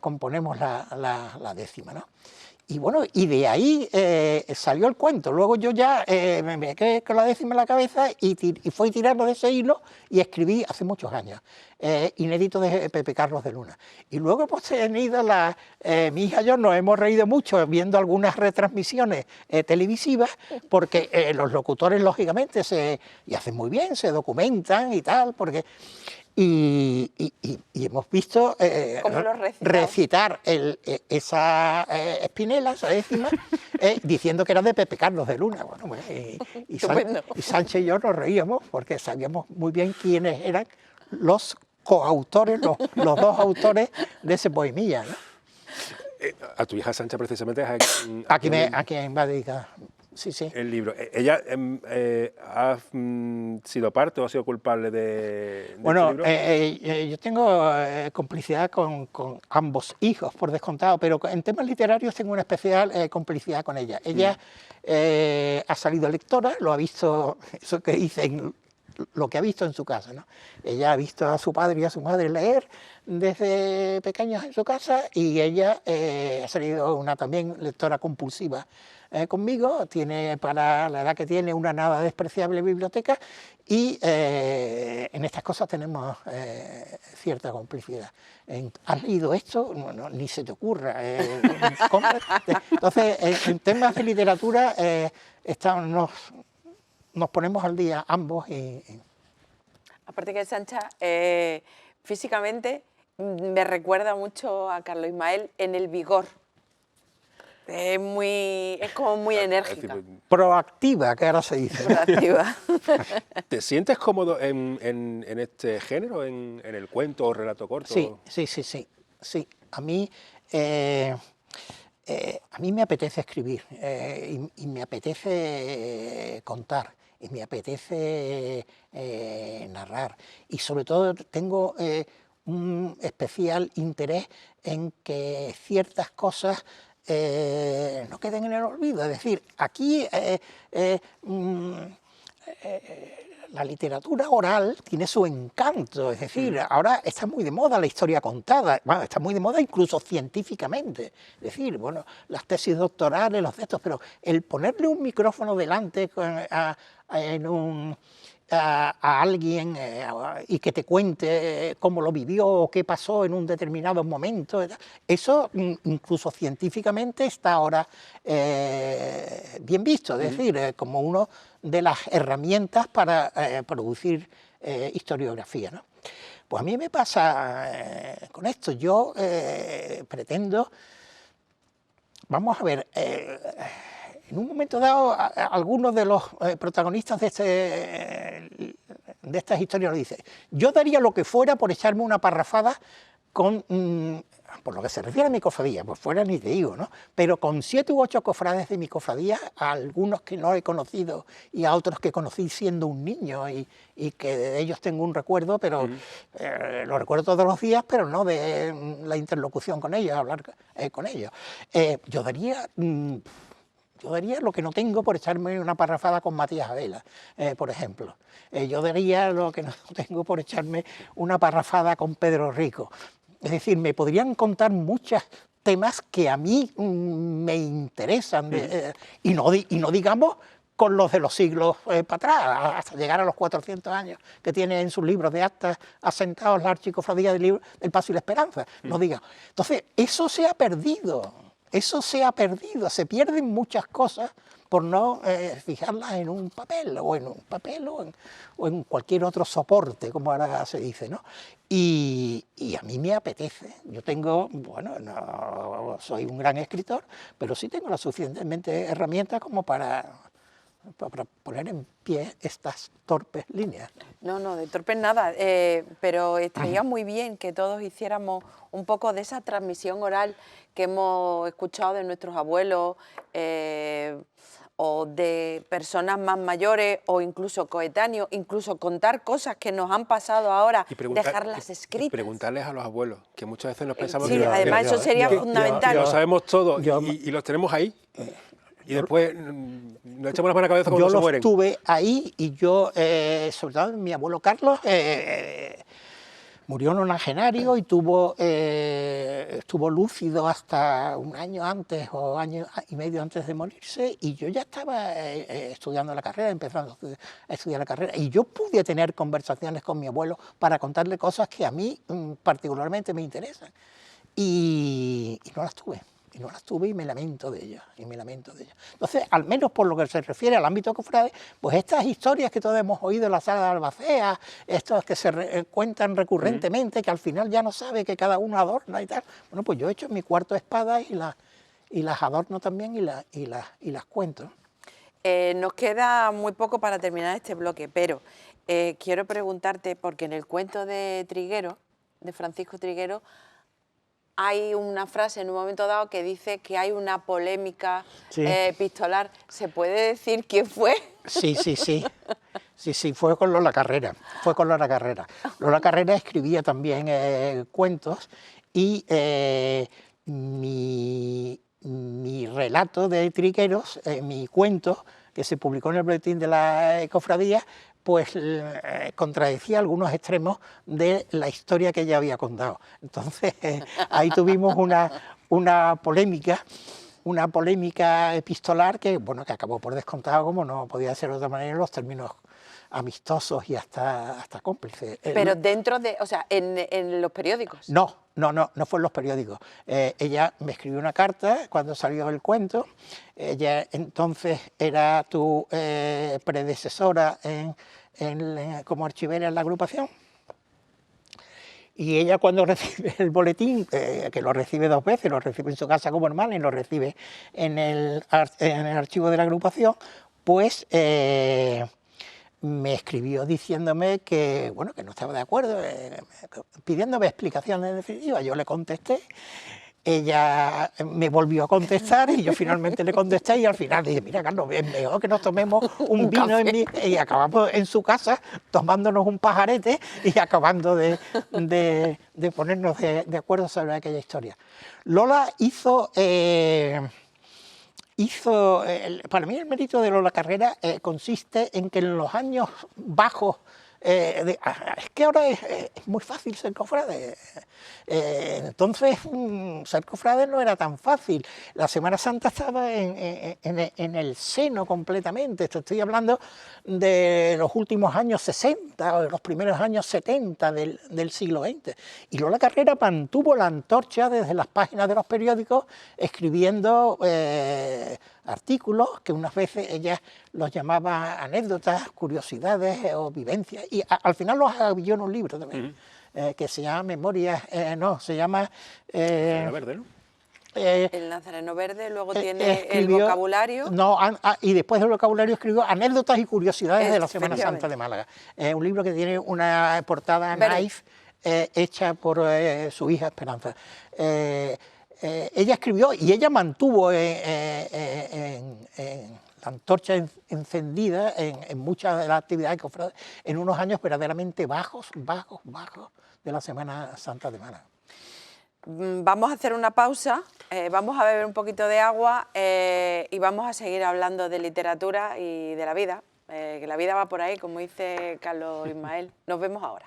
componemos la décima, ¿no? Y bueno, y de ahí salió el cuento. Luego yo ya me quedé con la décima en la cabeza y fui tirando de ese hilo y escribí hace muchos años, inédito de Pepe Carlos de Luna. Y luego hemos tenido mi hija y yo nos hemos reído mucho viendo algunas retransmisiones televisivas, porque los locutores, lógicamente, y hacen muy bien, se documentan y tal, porque... Y hemos visto recitar esa espinela, esa décima, diciendo que era de Pepe Carlos de Luna. Bueno, y Sánchez y yo nos reíamos porque sabíamos muy bien quiénes eran los coautores, los dos autores de ese poemilla, ¿no? A tu hija Sánchez precisamente es a quien va dedicada. sí, sí. el libro. ¿Ella ha sido parte o ha sido culpable de Bueno, este libro? yo tengo complicidad con ambos hijos, por descontado, pero en temas literarios tengo una especial complicidad con ella. Ella ha salido lectora, lo ha visto, eso que dicen, lo que ha visto en su casa, ¿no? Ella ha visto a su padre y a su madre leer desde pequeños en su casa y ella ha salido una también lectora compulsiva conmigo, tiene para la edad que tiene una nada despreciable biblioteca y en estas cosas tenemos cierta complicidad. ¿Has leído esto? No, ni se te ocurra. Entonces, en temas de literatura nos ponemos al día ambos. Aparte que Sancha, físicamente me recuerda mucho a Carlos Ismael en el vigor. Es como muy enérgica. Proactiva, que ahora se dice. Proactiva. ¿Te sientes cómodo en este género, en el cuento o relato corto? Sí. A mí me apetece escribir y me apetece contar y me apetece narrar y sobre todo tengo un especial interés en que ciertas cosas no queden en el olvido. Es decir, aquí la literatura oral tiene su encanto, es decir, ahora está muy de moda la historia contada, bueno, está muy de moda incluso científicamente, es decir, bueno, las tesis doctorales, los textos, pero el ponerle un micrófono delante a alguien y que te cuente cómo lo vivió o qué pasó en un determinado momento, eso incluso científicamente está ahora bien visto, es decir, como una de las herramientas para producir historiografía, ¿no? Pues a mí me pasa con esto, yo pretendo, vamos a ver, en un momento dado, algunos de los protagonistas de estas historias lo dicen, yo daría lo que fuera por echarme una parrafada con, por lo que se refiere a mi cofradía, pues fuera ni te digo, ¿no? Pero con 7 u 8 cofrades de mi cofradía, a algunos que no he conocido y a otros que conocí siendo un niño y que de ellos tengo un recuerdo, pero lo recuerdo todos los días, pero no de la interlocución con ellos, hablar con ellos. Yo daría lo que no tengo por echarme una parrafada con Matías Abela, por ejemplo. Yo daría lo que no tengo por echarme una parrafada con Pedro Rico. Es decir, me podrían contar muchos temas que a mí me interesan, y no digamos con los de los siglos para atrás, hasta llegar a los 400 años que tiene en sus libros de actas asentados la Archicofradía del Paso y la Esperanza. No diga. Entonces, eso se ha perdido. Eso se ha perdido, se pierden muchas cosas por no fijarlas en un papel o en cualquier otro soporte, como ahora se dice, ¿no? Y a mí me apetece. Yo tengo, bueno, no soy un gran escritor, pero sí tengo las suficientemente herramientas como para poner en pie estas torpes líneas. No, de torpes nada, pero estaría muy bien que todos hiciéramos un poco de esa transmisión oral que hemos escuchado de nuestros abuelos o de personas más mayores o incluso coetáneos, incluso contar cosas que nos han pasado ahora, dejarlas escritas. Y preguntarles a los abuelos, que muchas veces nos pensamos sí, además eso sería fundamental. Lo sabemos todo y los tenemos ahí. Y después nos echamos las manos a la cabeza cuando se mueren. Yo lo estuve ahí y yo, sobre todo mi abuelo Carlos, murió nonagenario y estuvo lúcido hasta un año antes o año y medio antes de morirse, y yo ya estaba estudiando la carrera, empezando a estudiar la carrera, y yo pude tener conversaciones con mi abuelo para contarle cosas que a mí particularmente me interesan, y no las tuve. Y me lamento de ello, Entonces, al menos por lo que se refiere al ámbito cofrade, pues estas historias que todos hemos oído en la sala de Albacea, estas que se cuentan recurrentemente, que al final ya no sabe que cada uno adorna y tal, bueno, pues yo he hecho mi cuarto de espada y las adorno también y las cuento. Nos queda muy poco para terminar este bloque, pero quiero preguntarte, porque en el cuento de Triguero, de Francisco Triguero, hay una frase en un momento dado que dice que hay una polémica epistolar. ¿Se puede decir quién fue? Sí. Sí, fue con Lola Carrera. Lola Carrera escribía también cuentos y mi relato de Triqueros, mi cuento, que se publicó en el boletín de la cofradía, pues contradecía algunos extremos de la historia que ella había contado. Entonces, ahí tuvimos una polémica epistolar que, bueno, que acabó por descontado, como no podía ser de otra manera, en los términos amistosos y hasta cómplices. Pero dentro de, o sea, en los periódicos. No fue en los periódicos. Ella me escribió una carta cuando salió el cuento. Ella entonces era tu predecesora como archivera en la agrupación. Y ella, cuando recibe el boletín, que lo recibe 2 veces, lo recibe en su casa como normal y lo recibe en el archivo de la agrupación, pues me escribió diciéndome que, bueno, que no estaba de acuerdo, pidiéndome explicaciones en definitiva. Yo le contesté, ella me volvió a contestar y yo finalmente le contesté y al final dije, mira, Carlos, es mejor que nos tomemos un vino y acabamos en su casa tomándonos un pajarete y acabando de ponernos de acuerdo sobre aquella historia. Lola para mí el mérito de Lola Carrera consiste en que en los años bajos, es que ahora es muy fácil ser cofrade, entonces ser cofrade no era tan fácil. La Semana Santa estaba en el seno completamente. Estoy hablando de los últimos años 60 o de los primeros años 70 del siglo XX, y Lola Carrera mantuvo la antorcha desde las páginas de los periódicos, escribiendo artículos que unas veces ella los llamaba anécdotas, curiosidades o vivencias, y al final los habilló en un libro también, que se llama Memorias, se llama... Verde, ¿no? El Nazareno Verde, luego tiene el vocabulario. Y después del vocabulario escribió Anécdotas y Curiosidades de la Semana Santa de Málaga. Un libro que tiene una portada naif hecha por su hija Esperanza. Ella escribió y ella mantuvo la antorcha encendida en muchas de las actividades que en unos años verdaderamente bajos de la Semana Santa de Málaga. Vamos a hacer una pausa, vamos a beber un poquito de agua y vamos a seguir hablando de literatura y de la vida, que la vida va por ahí, como dice Carlos Ismael. Nos vemos ahora.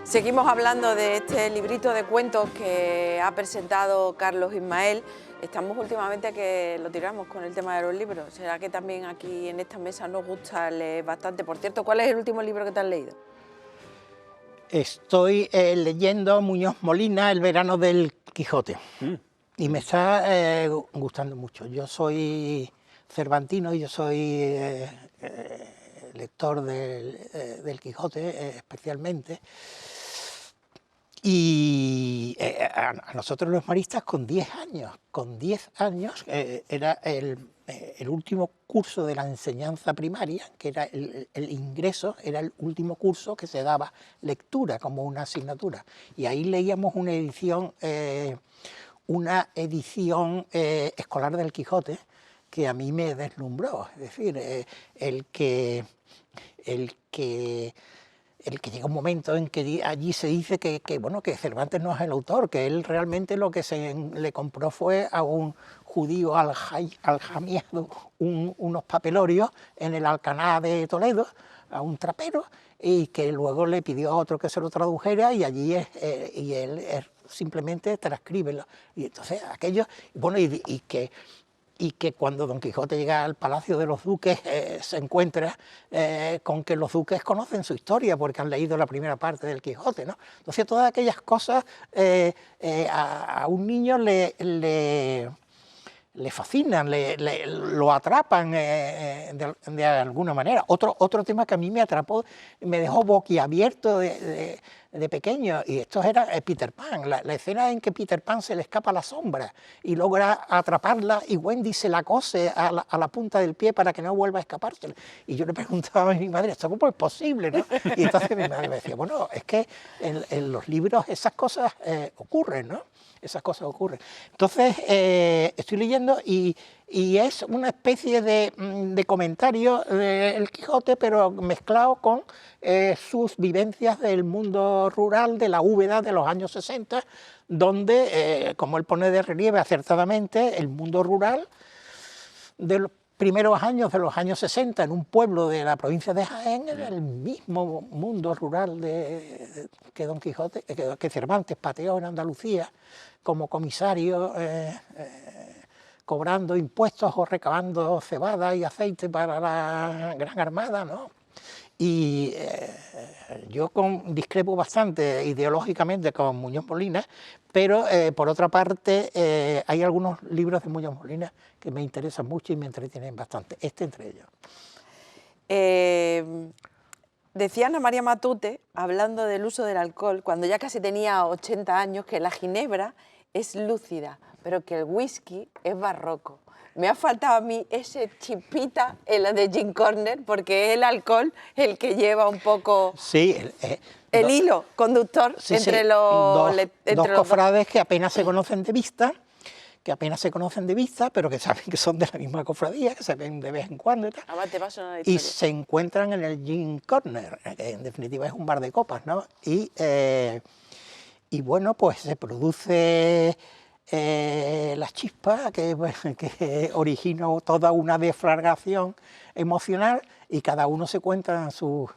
Seguimos hablando de este librito de cuentos que ha presentado Carlos Ismael. Estamos últimamente que lo tiramos con el tema de los libros. ¿Será que también aquí en esta mesa nos gusta leer bastante? Por cierto, ¿cuál es el último libro que te has leído? Estoy leyendo Muñoz Molina, El verano del Quijote. Y me está gustando mucho. Yo soy cervantino y yo soy lector del Quijote especialmente. Y a nosotros los maristas con 10 años era el último curso de la enseñanza primaria, que era el ingreso, era el último curso que se daba lectura como una asignatura. Y ahí leíamos una edición escolar del Quijote que a mí me deslumbró. Es decir, el que llega un momento en que allí se dice que Cervantes no es el autor, que él realmente lo que le compró fue a un judío aljamiado unos papelorios en el Alcaná de Toledo, a un trapero, y que luego le pidió a otro que se lo tradujera y allí él simplemente transcribe. Y entonces aquello, bueno, y y que cuando Don Quijote llega al Palacio de los Duques se encuentra con que los duques conocen su historia porque han leído la primera parte del Quijote, ¿no? Entonces todas aquellas cosas a un niño le fascinan, lo atrapan de alguna manera. Otro tema que a mí me atrapó, me dejó boquiabierto de pequeño, y esto era Peter Pan, la escena en que Peter Pan se le escapa la sombra y logra atraparla y Wendy se la cose a la punta del pie para que no vuelva a escapársela. Y yo le preguntaba a mi madre, ¿esto cómo es posible, no? Y entonces mi madre me decía, bueno, es que en los libros esas cosas ocurren, ¿no? Esas cosas ocurren. Entonces, estoy leyendo y es una especie de comentario del Quijote, pero mezclado con sus vivencias del mundo rural, de la Úbeda de los años 60, donde, como él pone de relieve acertadamente, el mundo rural de los primeros años de los años 60 en un pueblo de la provincia de Jaén era el mismo mundo rural que Don Quijote, que Cervantes pateó en Andalucía como comisario, cobrando impuestos o recabando cebada y aceite para la Gran Armada, ¿no? Y yo discrepo bastante ideológicamente con Muñoz Molina, pero por otra parte hay algunos libros de Muñoz Molina que me interesan mucho y me entretienen bastante, este entre ellos. Decía Ana María Matute, hablando del uso del alcohol, cuando ya casi tenía 80 años, que la ginebra es lúcida, pero que el whisky es barroco. Me ha faltado a mí ese chispita en la de Jim Corner, porque es el alcohol el que lleva un poco el hilo conductor entre los dos cofrades que apenas se conocen de vista, pero que saben que son de la misma cofradía, que se ven de vez en cuando y se encuentran en el Jim Corner, que en definitiva es un bar de copas, ¿no? Y bueno, pues se produce la chispa que origina toda una deflagración emocional y cada uno se cuenta sus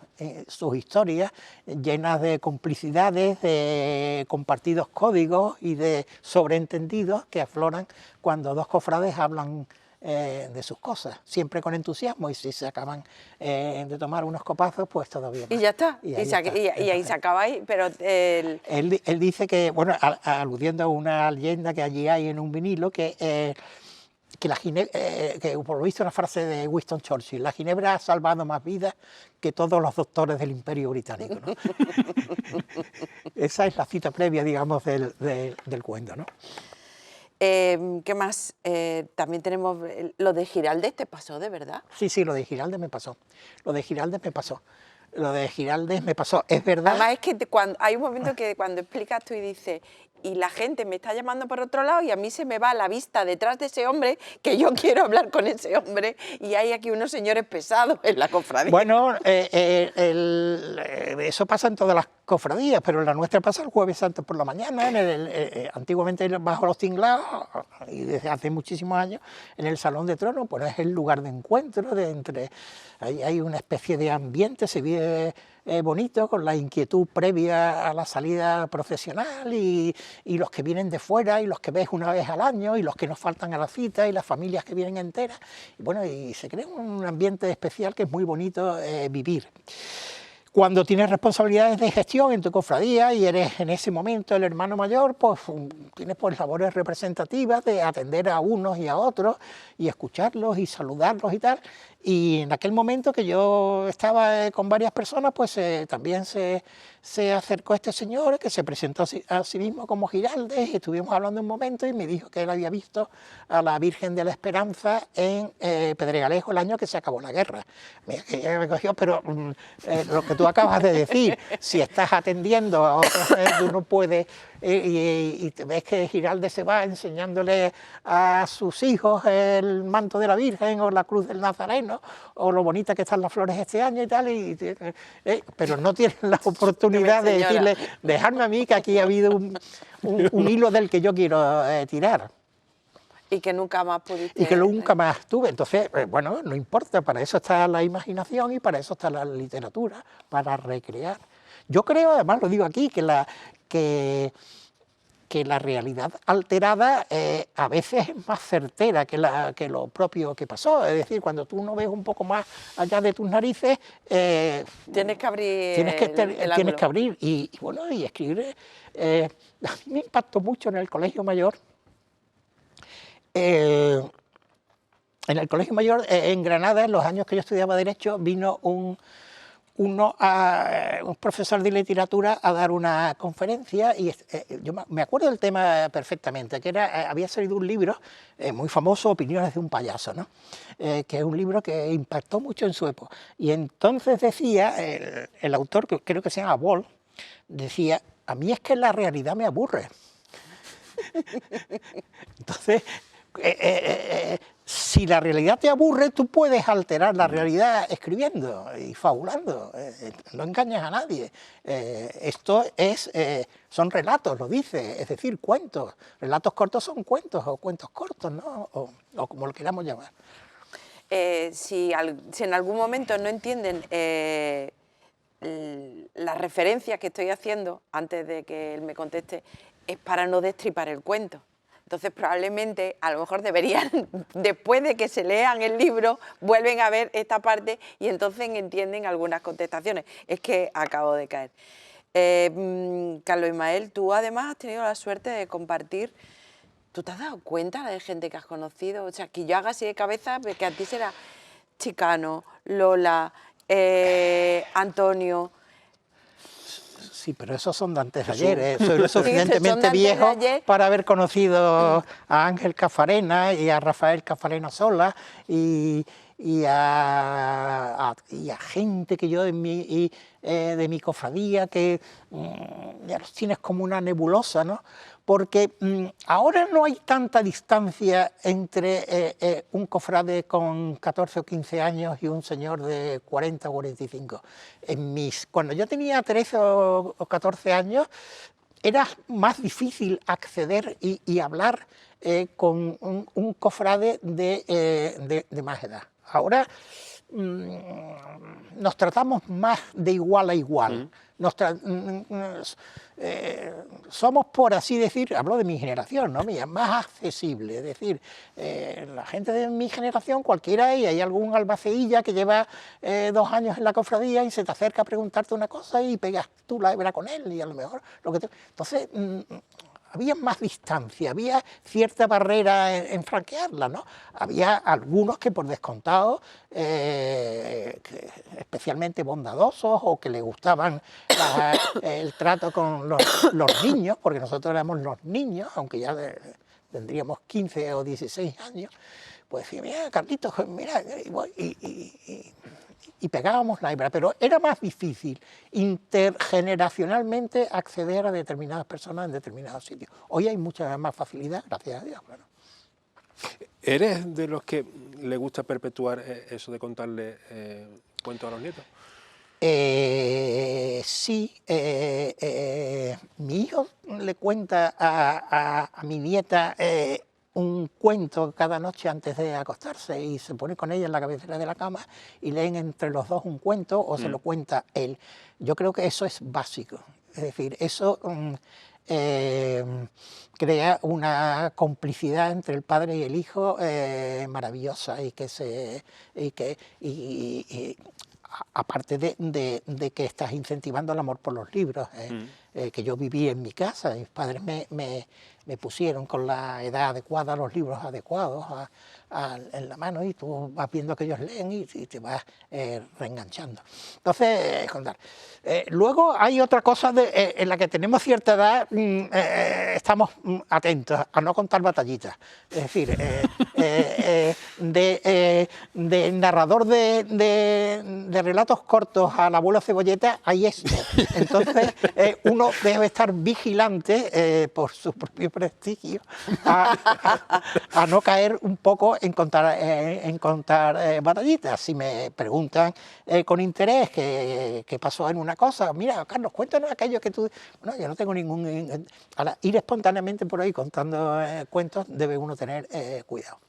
historias llenas de complicidades, de compartidos códigos y de sobreentendidos que afloran cuando dos cofrades hablan de sus cosas, siempre con entusiasmo, y si se acaban de tomar unos copazos, pues todavía más. Y ya está, y ahí se acaba ahí, pero... Él dice que, bueno, aludiendo a una leyenda que allí hay en un vinilo, que por lo visto una frase de Winston Churchill, la ginebra ha salvado más vidas que todos los doctores del Imperio Británico, ¿no? Esa es la cita previa, digamos, del cuento, ¿no? ¿Qué más? También tenemos lo de Giraldez, ¿te pasó de verdad? Sí, lo de Giraldez me pasó. Es verdad. Además es que hay un momento que cuando explicas tú y dices, y la gente me está llamando por otro lado y a mí se me va la vista detrás de ese hombre, que yo quiero hablar con ese hombre, y hay aquí unos señores pesados en la cofradía. Bueno, eso pasa en todas las cofradías, pero en la nuestra pasa el Jueves Santo por la mañana, antiguamente bajo los tinglados, y desde hace muchísimos años en el Salón de Tronos, pues es el lugar de encuentro, hay una especie de ambiente, se vive bonito, con la inquietud previa a la salida procesional y los que vienen de fuera y los que ves una vez al año y los que nos faltan a la cita y las familias que vienen enteras. Y bueno, y se crea un ambiente especial que es muy bonito vivir. Cuando tienes responsabilidades de gestión en tu cofradía y eres en ese momento el hermano mayor, pues tienes pues labores representativas de atender a unos y a otros y escucharlos y saludarlos y tal. Y en aquel momento que yo estaba con varias personas, pues también se acercó este señor que se presentó a sí mismo como Giraldez, y estuvimos hablando un momento y me dijo que él había visto a la Virgen de la Esperanza en Pedregalejo el año que se acabó la guerra. Me cogió, pero lo que tú acabas de decir, si estás atendiendo a otros, tú no puedes, y te ves que Giraldez se va enseñándole a sus hijos el manto de la Virgen o la cruz del Nazareno, o lo bonita que están las flores este año y tal, pero no tienen la oportunidad de decirle, dejadme a mí que aquí ha habido un hilo del que yo quiero tirar. Y que nunca más pudiste... Y que nunca más tuve. Entonces, bueno, no importa, para eso está la imaginación y para eso está la literatura, para recrear. Yo creo, además lo digo aquí, que que la realidad alterada a veces es más certera que lo propio que pasó. Es decir, cuando tú no ves un poco más allá de tus narices, tienes que abrir tienes que abrir y bueno, y escribir. A mí me impactó mucho en el Colegio Mayor. En el Colegio Mayor, en Granada, en los años que yo estudiaba Derecho, vino un profesor de literatura a dar una conferencia y yo me acuerdo del tema perfectamente, que había salido un libro muy famoso, Opiniones de un payaso, ¿no? Que es un libro que impactó mucho en su época. Y entonces decía, el autor, que creo que se llama Boll, decía, a mí es que la realidad me aburre. Entonces, si la realidad te aburre, tú puedes alterar la realidad escribiendo y fabulando, no engañas a nadie. Esto son relatos, lo dice, es decir, cuentos. Relatos cortos son cuentos o cuentos cortos, ¿no? O como lo queramos llamar. Si en algún momento no entienden la referencia que estoy haciendo, antes de que él me conteste, es para no destripar el cuento. Entonces probablemente, a lo mejor deberían, después de que se lean el libro, vuelven a ver esta parte y entonces entienden algunas contestaciones. Es que acabo de caer. Carlos Ismael, tú además has tenido la suerte de compartir. ¿Tú te has dado cuenta de gente que has conocido? O sea, que yo haga así de cabeza, que a ti será Chicano, Lola, Antonio. Sí, pero esos son de antes de ayer. Soy lo suficientemente viejo para haber conocido a Ángel Cafarena y a Rafael Cafarena Sola y a gente que yo de mi cofradía, que ya los tienes como una nebulosa, ¿no? Porque ahora no hay tanta distancia entre un cofrade con 14 o 15 años y un señor de 40 o 45. Cuando yo tenía 13 o 14 años, era más difícil acceder y hablar con un cofrade de más edad. Ahora nos tratamos más de igual a igual. Somos, por así decir, hablo de mi generación, ¿no? Más accesible. Es decir, la gente de mi generación, cualquiera, y hay algún albaceilla que lleva 2 años en la cofradía y se te acerca a preguntarte una cosa y pegas tú la hebra con él y a lo mejor Entonces, había más distancia, había cierta barrera en franquearla, ¿no? Había algunos que por descontado, especialmente bondadosos o que les gustaban el trato con los niños, porque nosotros éramos los niños, aunque ya tendríamos 15 o 16 años, pues decía, mira, Carlitos, mira, y pegábamos la hebra, pero era más difícil intergeneracionalmente acceder a determinadas personas en determinados sitios. Hoy hay mucha más facilidad, gracias a Dios, claro. ¿Eres de los que le gusta perpetuar eso de contarle cuentos a los nietos? Sí, mi hijo le cuenta a mi nieta un cuento cada noche antes de acostarse y se pone con ella en la cabecera de la cama y leen entre los dos un cuento o se lo cuenta él. Yo creo que eso es básico, es decir, eso crea una complicidad entre el padre y el hijo maravillosa y aparte de que estás incentivando el amor por los libros, que yo viví en mi casa, mis padres me pusieron con la edad adecuada, los libros adecuados en la mano y tú vas viendo que ellos leen y te vas reenganchando. Entonces, contar. Luego hay otra cosa en la que tenemos cierta edad, estamos atentos a no contar batallitas. Es decir, de narrador de relatos cortos al abuelo Cebolleta, hay esto. Entonces, uno debe estar vigilante por su propio prestigio a no caer un poco en contar batallitas. Si me preguntan con interés qué pasó en una cosa, mira, Carlos, cuéntanos aquello que tú... Bueno, yo no tengo ningún... ir espontáneamente por ahí contando cuentos debe uno tener cuidado.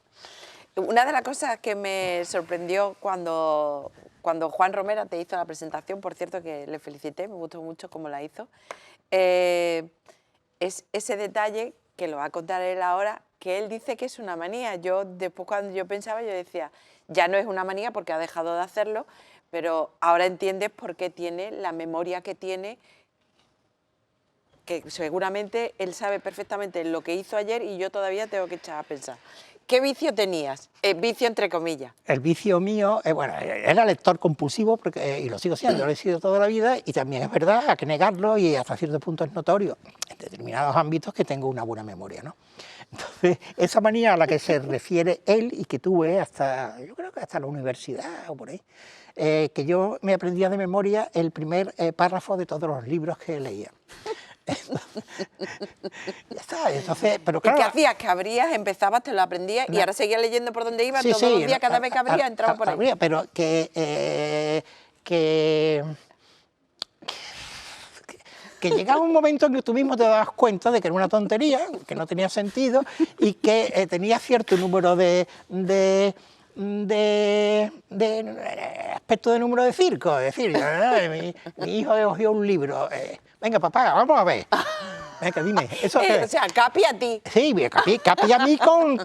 Una de las cosas que me sorprendió cuando Juan Romera te hizo la presentación, por cierto que le felicité, me gustó mucho cómo la hizo, es ese detalle que lo va a contar él ahora, que él dice que es una manía. Yo después cuando yo pensaba, yo decía, ya no es una manía porque ha dejado de hacerlo, pero ahora entiendes por qué tiene la memoria que tiene, que seguramente él sabe perfectamente lo que hizo ayer y yo todavía tengo que echar a pensar. ¿Qué vicio tenías? Vicio entre comillas. El vicio mío, bueno, era lector compulsivo porque, y lo sigo siendo, lo he sido toda la vida, y también es verdad, hay que negarlo y hasta cierto punto es notorio en determinados ámbitos que tengo una buena memoria, ¿no? Entonces, esa manía a la que se refiere él y que tuve hasta, yo creo que hasta la universidad o por ahí, que yo me aprendía de memoria el primer párrafo de todos los libros que leía. Ya está, entonces, pero claro. ¿Y qué hacías? ¿Que abrías, empezabas, te lo aprendías y ahora seguías leyendo por donde ibas? Sí, todos los días, cada vez que abrías, entraba por ahí. Pero que llegaba un momento en que tú mismo te dabas cuenta de que era una tontería, que no tenía sentido y que tenía cierto número de aspecto de número de circo. Es decir, mi hijo cogió un libro. Venga, papá, vamos a ver. Venga, dime. Eso, o sea, Capi a ti. Sí, Capi a mí con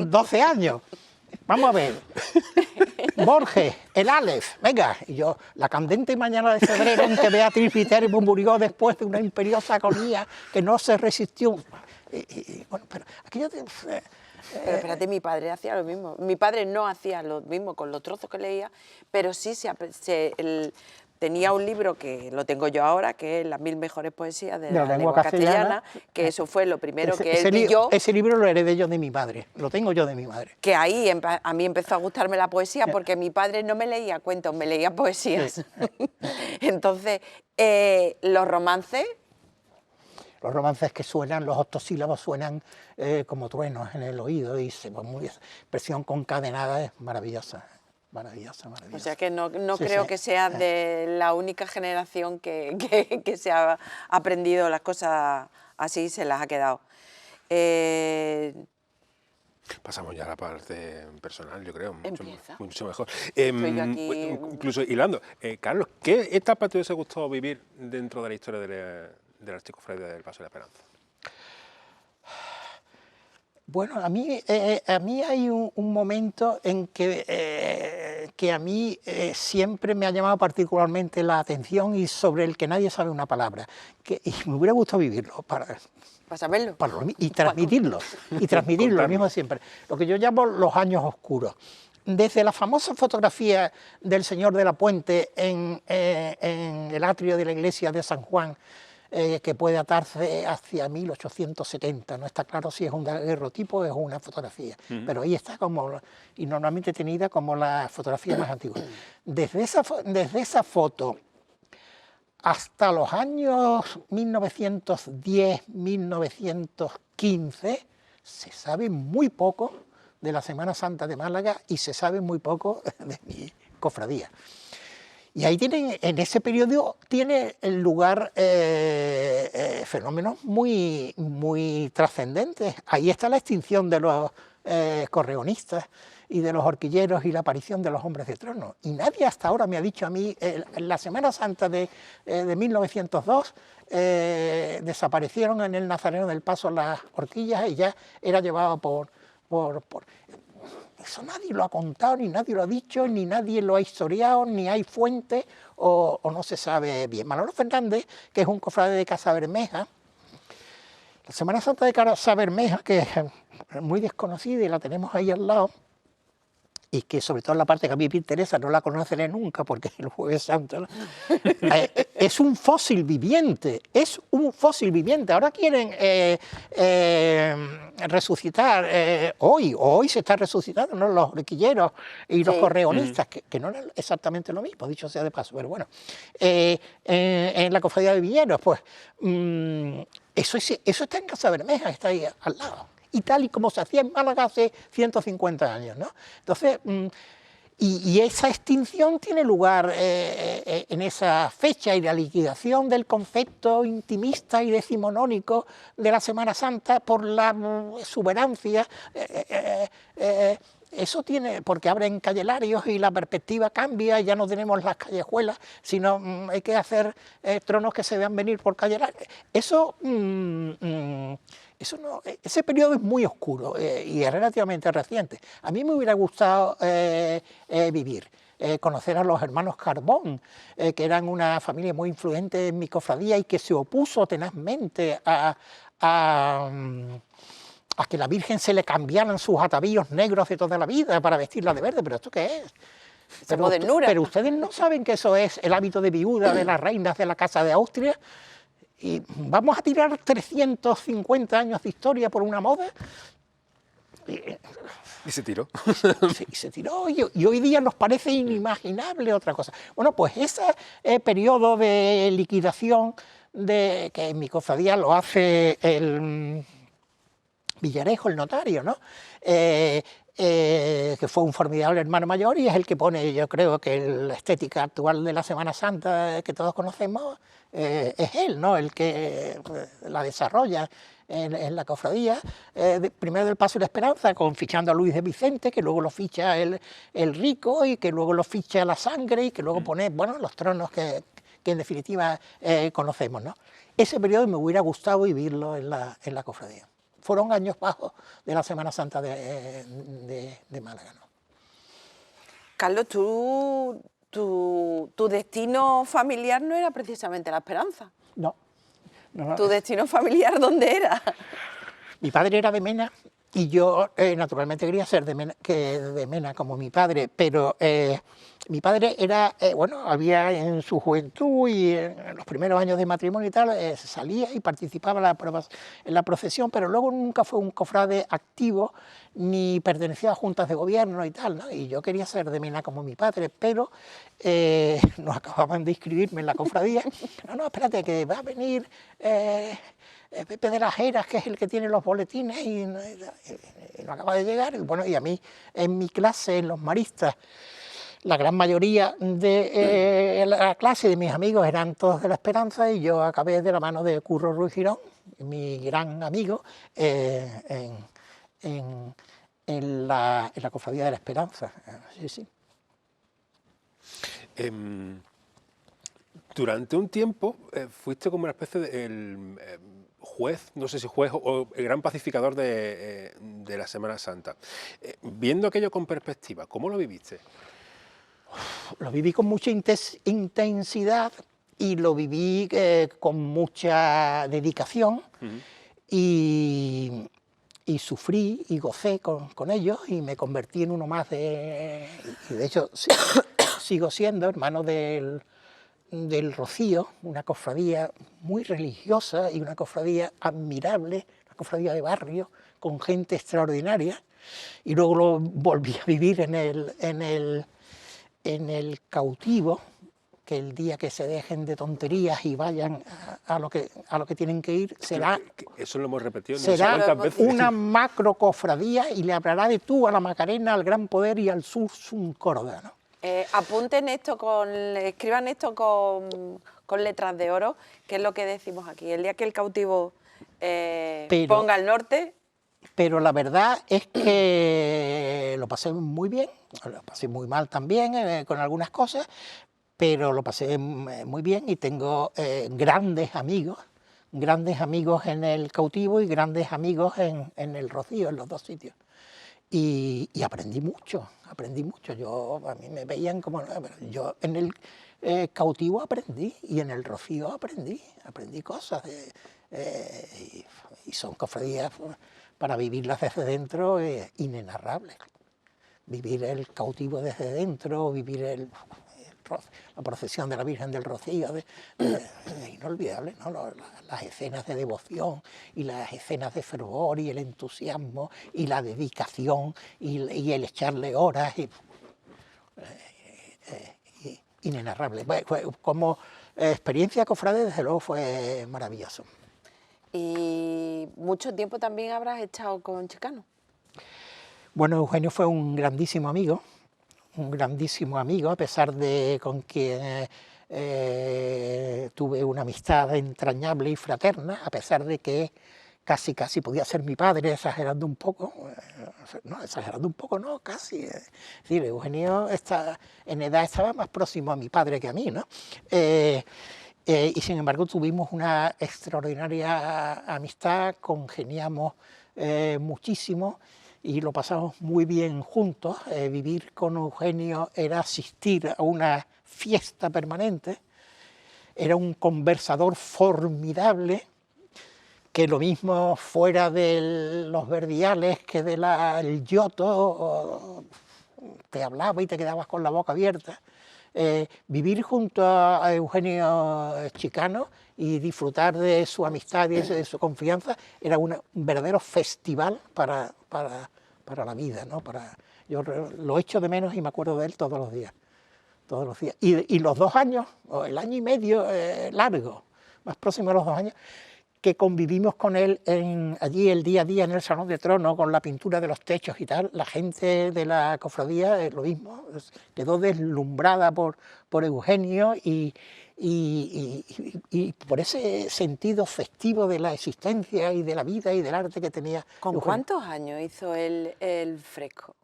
12 años. Vamos a ver. Borges, el Aleph, venga. Y yo, la candente mañana de febrero en que Beatriz Viterbo murió después de una imperiosa agonía que no se resistió. Bueno, pero aquello... Pero espérate, mi padre hacía lo mismo. Mi padre no hacía lo mismo con los trozos que leía, pero sí tenía un libro que lo tengo yo ahora, que es Las 1000 mejores poesías de la lengua castellana, que eso fue lo primero que él y yo... Ese libro lo heredé yo de mi madre, lo tengo yo de mi madre. Que ahí a mí empezó a gustarme la poesía porque mi padre no me leía cuentos, me leía poesías. Sí. Entonces, los romances... Los romances que suenan, los octosílabos suenan como truenos en el oído y expresión concadenada es maravillosa. Maravillosa. O sea que no creo que sea de la única generación que se ha aprendido las cosas así, se las ha quedado. Pasamos ya a la parte personal, yo creo, mucho mejor. Aquí... Incluso hilando. Carlos, ¿qué etapa te hubiese gustado vivir dentro de la historia de la Archicofradía del Paso de la Esperanza? Bueno, a mí hay un momento en que a mí siempre me ha llamado particularmente la atención y sobre el que nadie sabe una palabra. Y me hubiera gustado vivirlo para saberlo. Y transmitirlo. Y transmitirlo, lo mismo de siempre. Lo que yo llamo los años oscuros. Desde la famosa fotografía del Señor de la Puente en el atrio de la iglesia de San Juan, que puede atarse hacia 1870, no está claro si es un daguerrotipo o es una fotografía, pero ahí está como, y normalmente tenida como la fotografía más antigua. Desde esa foto hasta los años 1910, 1915, se sabe muy poco de la Semana Santa de Málaga y se sabe muy poco de mi cofradía. Y ahí en ese periodo tiene lugar fenómenos muy trascendentes. Ahí está la extinción de los correonistas y de los horquilleros y la aparición de los hombres de trono. Y nadie hasta ahora me ha dicho a mí, en la Semana Santa de 1902, desaparecieron en el Nazareno del Paso las horquillas y ya era llevado por eso nadie lo ha contado, ni nadie lo ha dicho, ni nadie lo ha historiado, ni hay fuentes, o no se sabe bien. Manolo Fernández, que es un cofrade de Casa Bermeja, la Semana Santa de Casa Bermeja, que es muy desconocida y la tenemos ahí al lado, y que sobre todo en la parte que a mí me interesa no la conoceré nunca porque el Jueves Santo, ¿no? Es un fósil viviente, es un fósil viviente. Ahora quieren resucitar, hoy se está resucitando, ¿no? Los horquilleros y los correonistas, que no es exactamente lo mismo, dicho sea de paso, pero bueno. En la cofradía de Viñeros, pues eso está en Casa Bermeja, está ahí al lado. Y tal y como se hacía en Málaga hace 150 años, ¿no? Entonces, y esa extinción tiene lugar en esa fecha y la liquidación del concepto intimista y decimonónico de la Semana Santa por la exuberancia eso tiene, porque abren callelarios y la perspectiva cambia, ya no tenemos las callejuelas, sino hay que hacer tronos que se vean venir por callelarios. Eso no, ese periodo es muy oscuro y es relativamente reciente. A mí me hubiera gustado vivir. Conocer a los hermanos Carbón, que eran una familia muy influyente en mi cofradía y que se opuso tenazmente a que la Virgen se le cambiaran sus atavíos negros de toda la vida para vestirla de verde. ¿Pero esto qué es? Pero ustedes no saben que eso es el hábito de viuda de las reinas de la Casa de Austria. Y vamos a tirar 350 años de historia por una moda. Y se tiró. Sí, se tiró y hoy día nos parece inimaginable otra cosa. Bueno, pues ese periodo de liquidación que en mi cofradía lo hace el Villarejo, el notario, ¿no? Que fue un formidable hermano mayor y es el que pone, yo creo que la estética actual de la Semana Santa que todos conocemos es él, ¿no? El que la desarrolla en la cofradía, primero del Paso de la Esperanza, fichando a Luis de Vicente, que luego lo ficha el Rico y que luego lo ficha la Sangre y que luego pone, bueno, los tronos que en definitiva conocemos, ¿no? Ese periodo me hubiera gustado vivirlo en la cofradía. Fueron años bajos de la Semana Santa de Málaga, ¿no? Carlos, tu destino familiar no era precisamente la Esperanza. No. ¿Tu destino familiar dónde era? Mi padre era de Mena y yo naturalmente quería ser de Mena como mi padre, pero mi padre era, había en su juventud y en los primeros años de matrimonio y tal, salía y participaba en la procesión, pero luego nunca fue un cofrade activo ni pertenecía a juntas de gobierno y tal, ¿no? Y yo quería ser de Mena como mi padre, pero nos acababan de inscribirme en la cofradía. No, espérate, que va a venir Pepe de las Heras, que es el que tiene los boletines, y no acaba de llegar. Y bueno, y a mí, en mi clase, en los maristas, la gran mayoría de la clase de mis amigos eran todos de la Esperanza y yo acabé de la mano de Curro Ruiz Girón, mi gran amigo, en la Cofradía de la Esperanza. Sí, sí. Durante un tiempo fuiste como una especie de juez, no sé si juez o el gran pacificador de la Semana Santa. Viendo aquello con perspectiva, ¿cómo lo viviste? Lo viví con mucha intensidad y lo viví con mucha dedicación y sufrí y gocé con ellos y me convertí en uno más y de hecho sigo siendo hermano del Rocío, una cofradía muy religiosa y una cofradía admirable, una cofradía de barrio con gente extraordinaria, y luego lo volví a vivir en el cautivo, que el día que se dejen de tonterías y vayan a lo que tienen que ir, será, eso lo hemos repetido será una macro cofradía y le hablará de tú a la Macarena, al Gran Poder y al Sursum Corda, ¿no? Apunten esto, escriban esto con letras de oro, que es lo que decimos aquí. El día que el cautivo ponga el norte... Pero la verdad es que lo pasé muy bien, lo pasé muy mal también con algunas cosas, pero lo pasé muy bien y tengo grandes amigos en el cautivo y grandes amigos en el Rocío, en los dos sitios. Y aprendí mucho. A mí me veían como... Yo en el cautivo aprendí y en el Rocío aprendí cosas. Y son cofradías para vivirlas desde dentro inenarrables. Vivir el cautivo desde dentro, vivir la procesión de la Virgen del Rocío, es inolvidable, ¿no? Las escenas de devoción y las escenas de fervor y el entusiasmo y la dedicación y el echarle horas, inenarrable. Como experiencia cofrade, desde luego fue maravilloso. ¿Y mucho tiempo también habrás estado con Chicano? Bueno, Eugenio fue un grandísimo amigo, a pesar de con quien tuve una amistad entrañable y fraterna, a pesar de que casi podía ser mi padre, exagerando un poco, no, exagerando un poco no, casi. Es decir, Eugenio en edad estaba más próximo a mi padre que a mí, ¿no? Y sin embargo tuvimos una extraordinaria amistad, congeniamos muchísimo y lo pasamos muy bien juntos. Vivir con Eugenio era asistir a una fiesta permanente, era un conversador formidable, que lo mismo fuera de los verdiales que del yoto, te hablaba y te quedabas con la boca abierta. Vivir junto a Eugenio Chicano y disfrutar de su amistad y de su confianza era un verdadero festival para la vida, ¿no? Yo lo echo de menos y me acuerdo de él todos los días. Y los 2 años, o el año y medio largo, más próximo a los 2 años, que convivimos con él allí el día a día en el Salón de Trono, con la pintura de los techos y tal, la gente de la cofradía, lo mismo, quedó deslumbrada por Eugenio y por ese sentido festivo de la existencia y de la vida y del arte que tenía. ¿Con Eugenio. cuántos años hizo el fresco?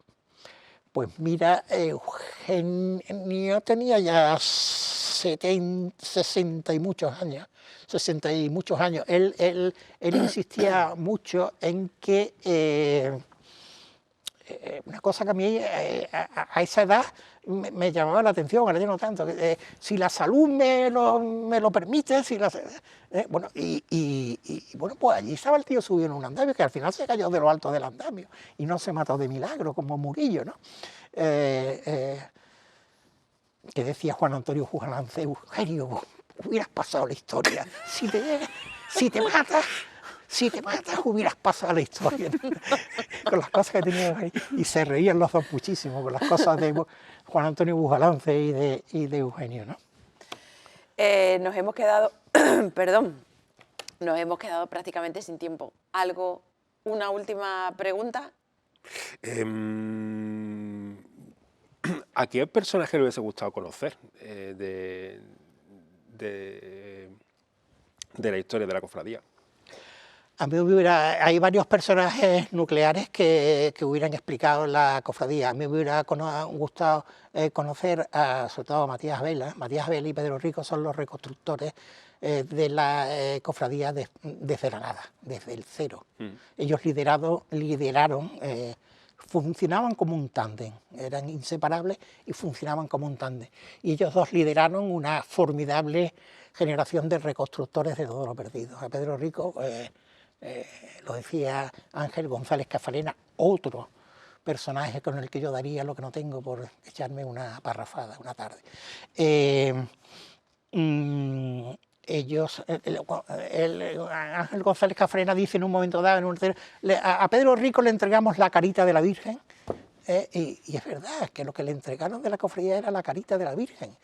Pues mira, Eugenio tenía ya 60 y muchos años. 60 y muchos años. Él insistía mucho en que una cosa que a mí a esa edad me llamaba la atención, ahora ya no tanto, si la salud me lo permite, bueno, bueno, pues allí estaba el tío subido en un andamio, que al final se cayó de lo alto del andamio y no se mató de milagro, como Murillo, ¿no? Que decía Juan Antonio Bujalance, Eugenio, hubieras pasado la historia, si te matas, hubieras pasado la historia. Con las cosas que tenía ahí. Y se reían los dos muchísimo con las cosas de Juan Antonio Bujalance y de Eugenio, ¿no? Nos hemos quedado, perdón, nos hemos quedado prácticamente sin tiempo. ¿Una última pregunta? ¿A qué personaje le hubiese gustado conocer de la historia de la cofradía? A mí hay varios personajes nucleares que hubieran explicado la cofradía. A mí me hubiera gustado conocer sobre todo a Matías Vela. Matías Vela y Pedro Rico son los reconstructores de la cofradía desde la nada, desde el cero. Ellos lideraron, funcionaban como un tándem, eran inseparables y funcionaban como un tándem. Y ellos dos lideraron una formidable generación de reconstructores de todo lo perdido. A Pedro Rico, lo decía Ángel González Cafarena, otro personaje con el que yo daría lo que no tengo por echarme una parrafada una tarde. Ángel González Cafarena dice en un momento dado, a Pedro Rico le entregamos la carita de la Virgen, y es verdad que lo que le entregaron de la cofradía era la carita de la Virgen,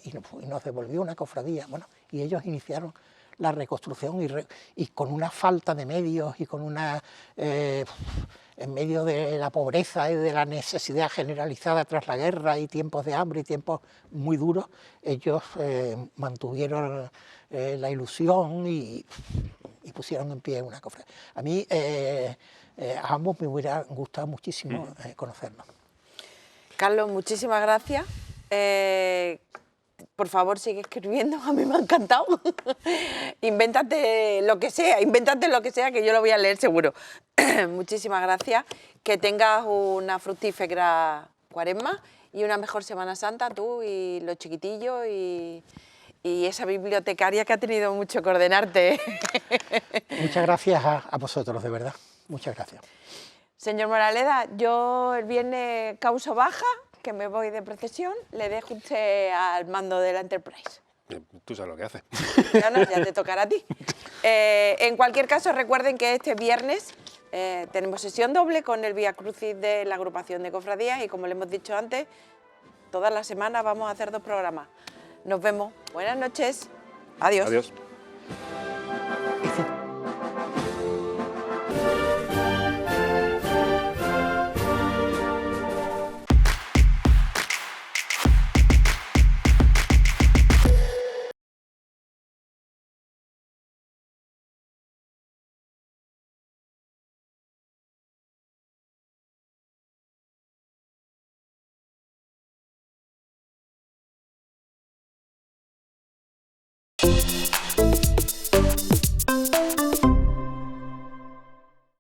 y nos devolvió una cofradía. Bueno, y ellos iniciaron la reconstrucción y con una falta de medios y con una en medio de la pobreza y de la necesidad generalizada tras la guerra y tiempos de hambre y tiempos muy duros, ellos mantuvieron la ilusión y pusieron en pie una cofradía. A mí a ambos me hubiera gustado muchísimo conocernos. Carlos, muchísimas gracias. Por favor, sigue escribiendo, a mí me ha encantado. Invéntate lo que sea, que yo lo voy a leer seguro. Muchísimas gracias. Que tengas una fructífera Cuaresma y una mejor Semana Santa, tú y los chiquitillos y esa bibliotecaria que ha tenido mucho que ordenarte. Muchas gracias a vosotros, de verdad. Muchas gracias. Señor Moraleda, yo el viernes causo baja, que me voy de procesión, le dejo usted al mando de la Enterprise. Tú sabes lo que haces. No, ya te tocará a ti. En cualquier caso, recuerden que este viernes tenemos sesión doble con el Vía Crucis de la agrupación de cofradías y como le hemos dicho antes, todas las semanas vamos a hacer 2 programas. Nos vemos. Buenas noches. Adiós. Adiós. Sevilla.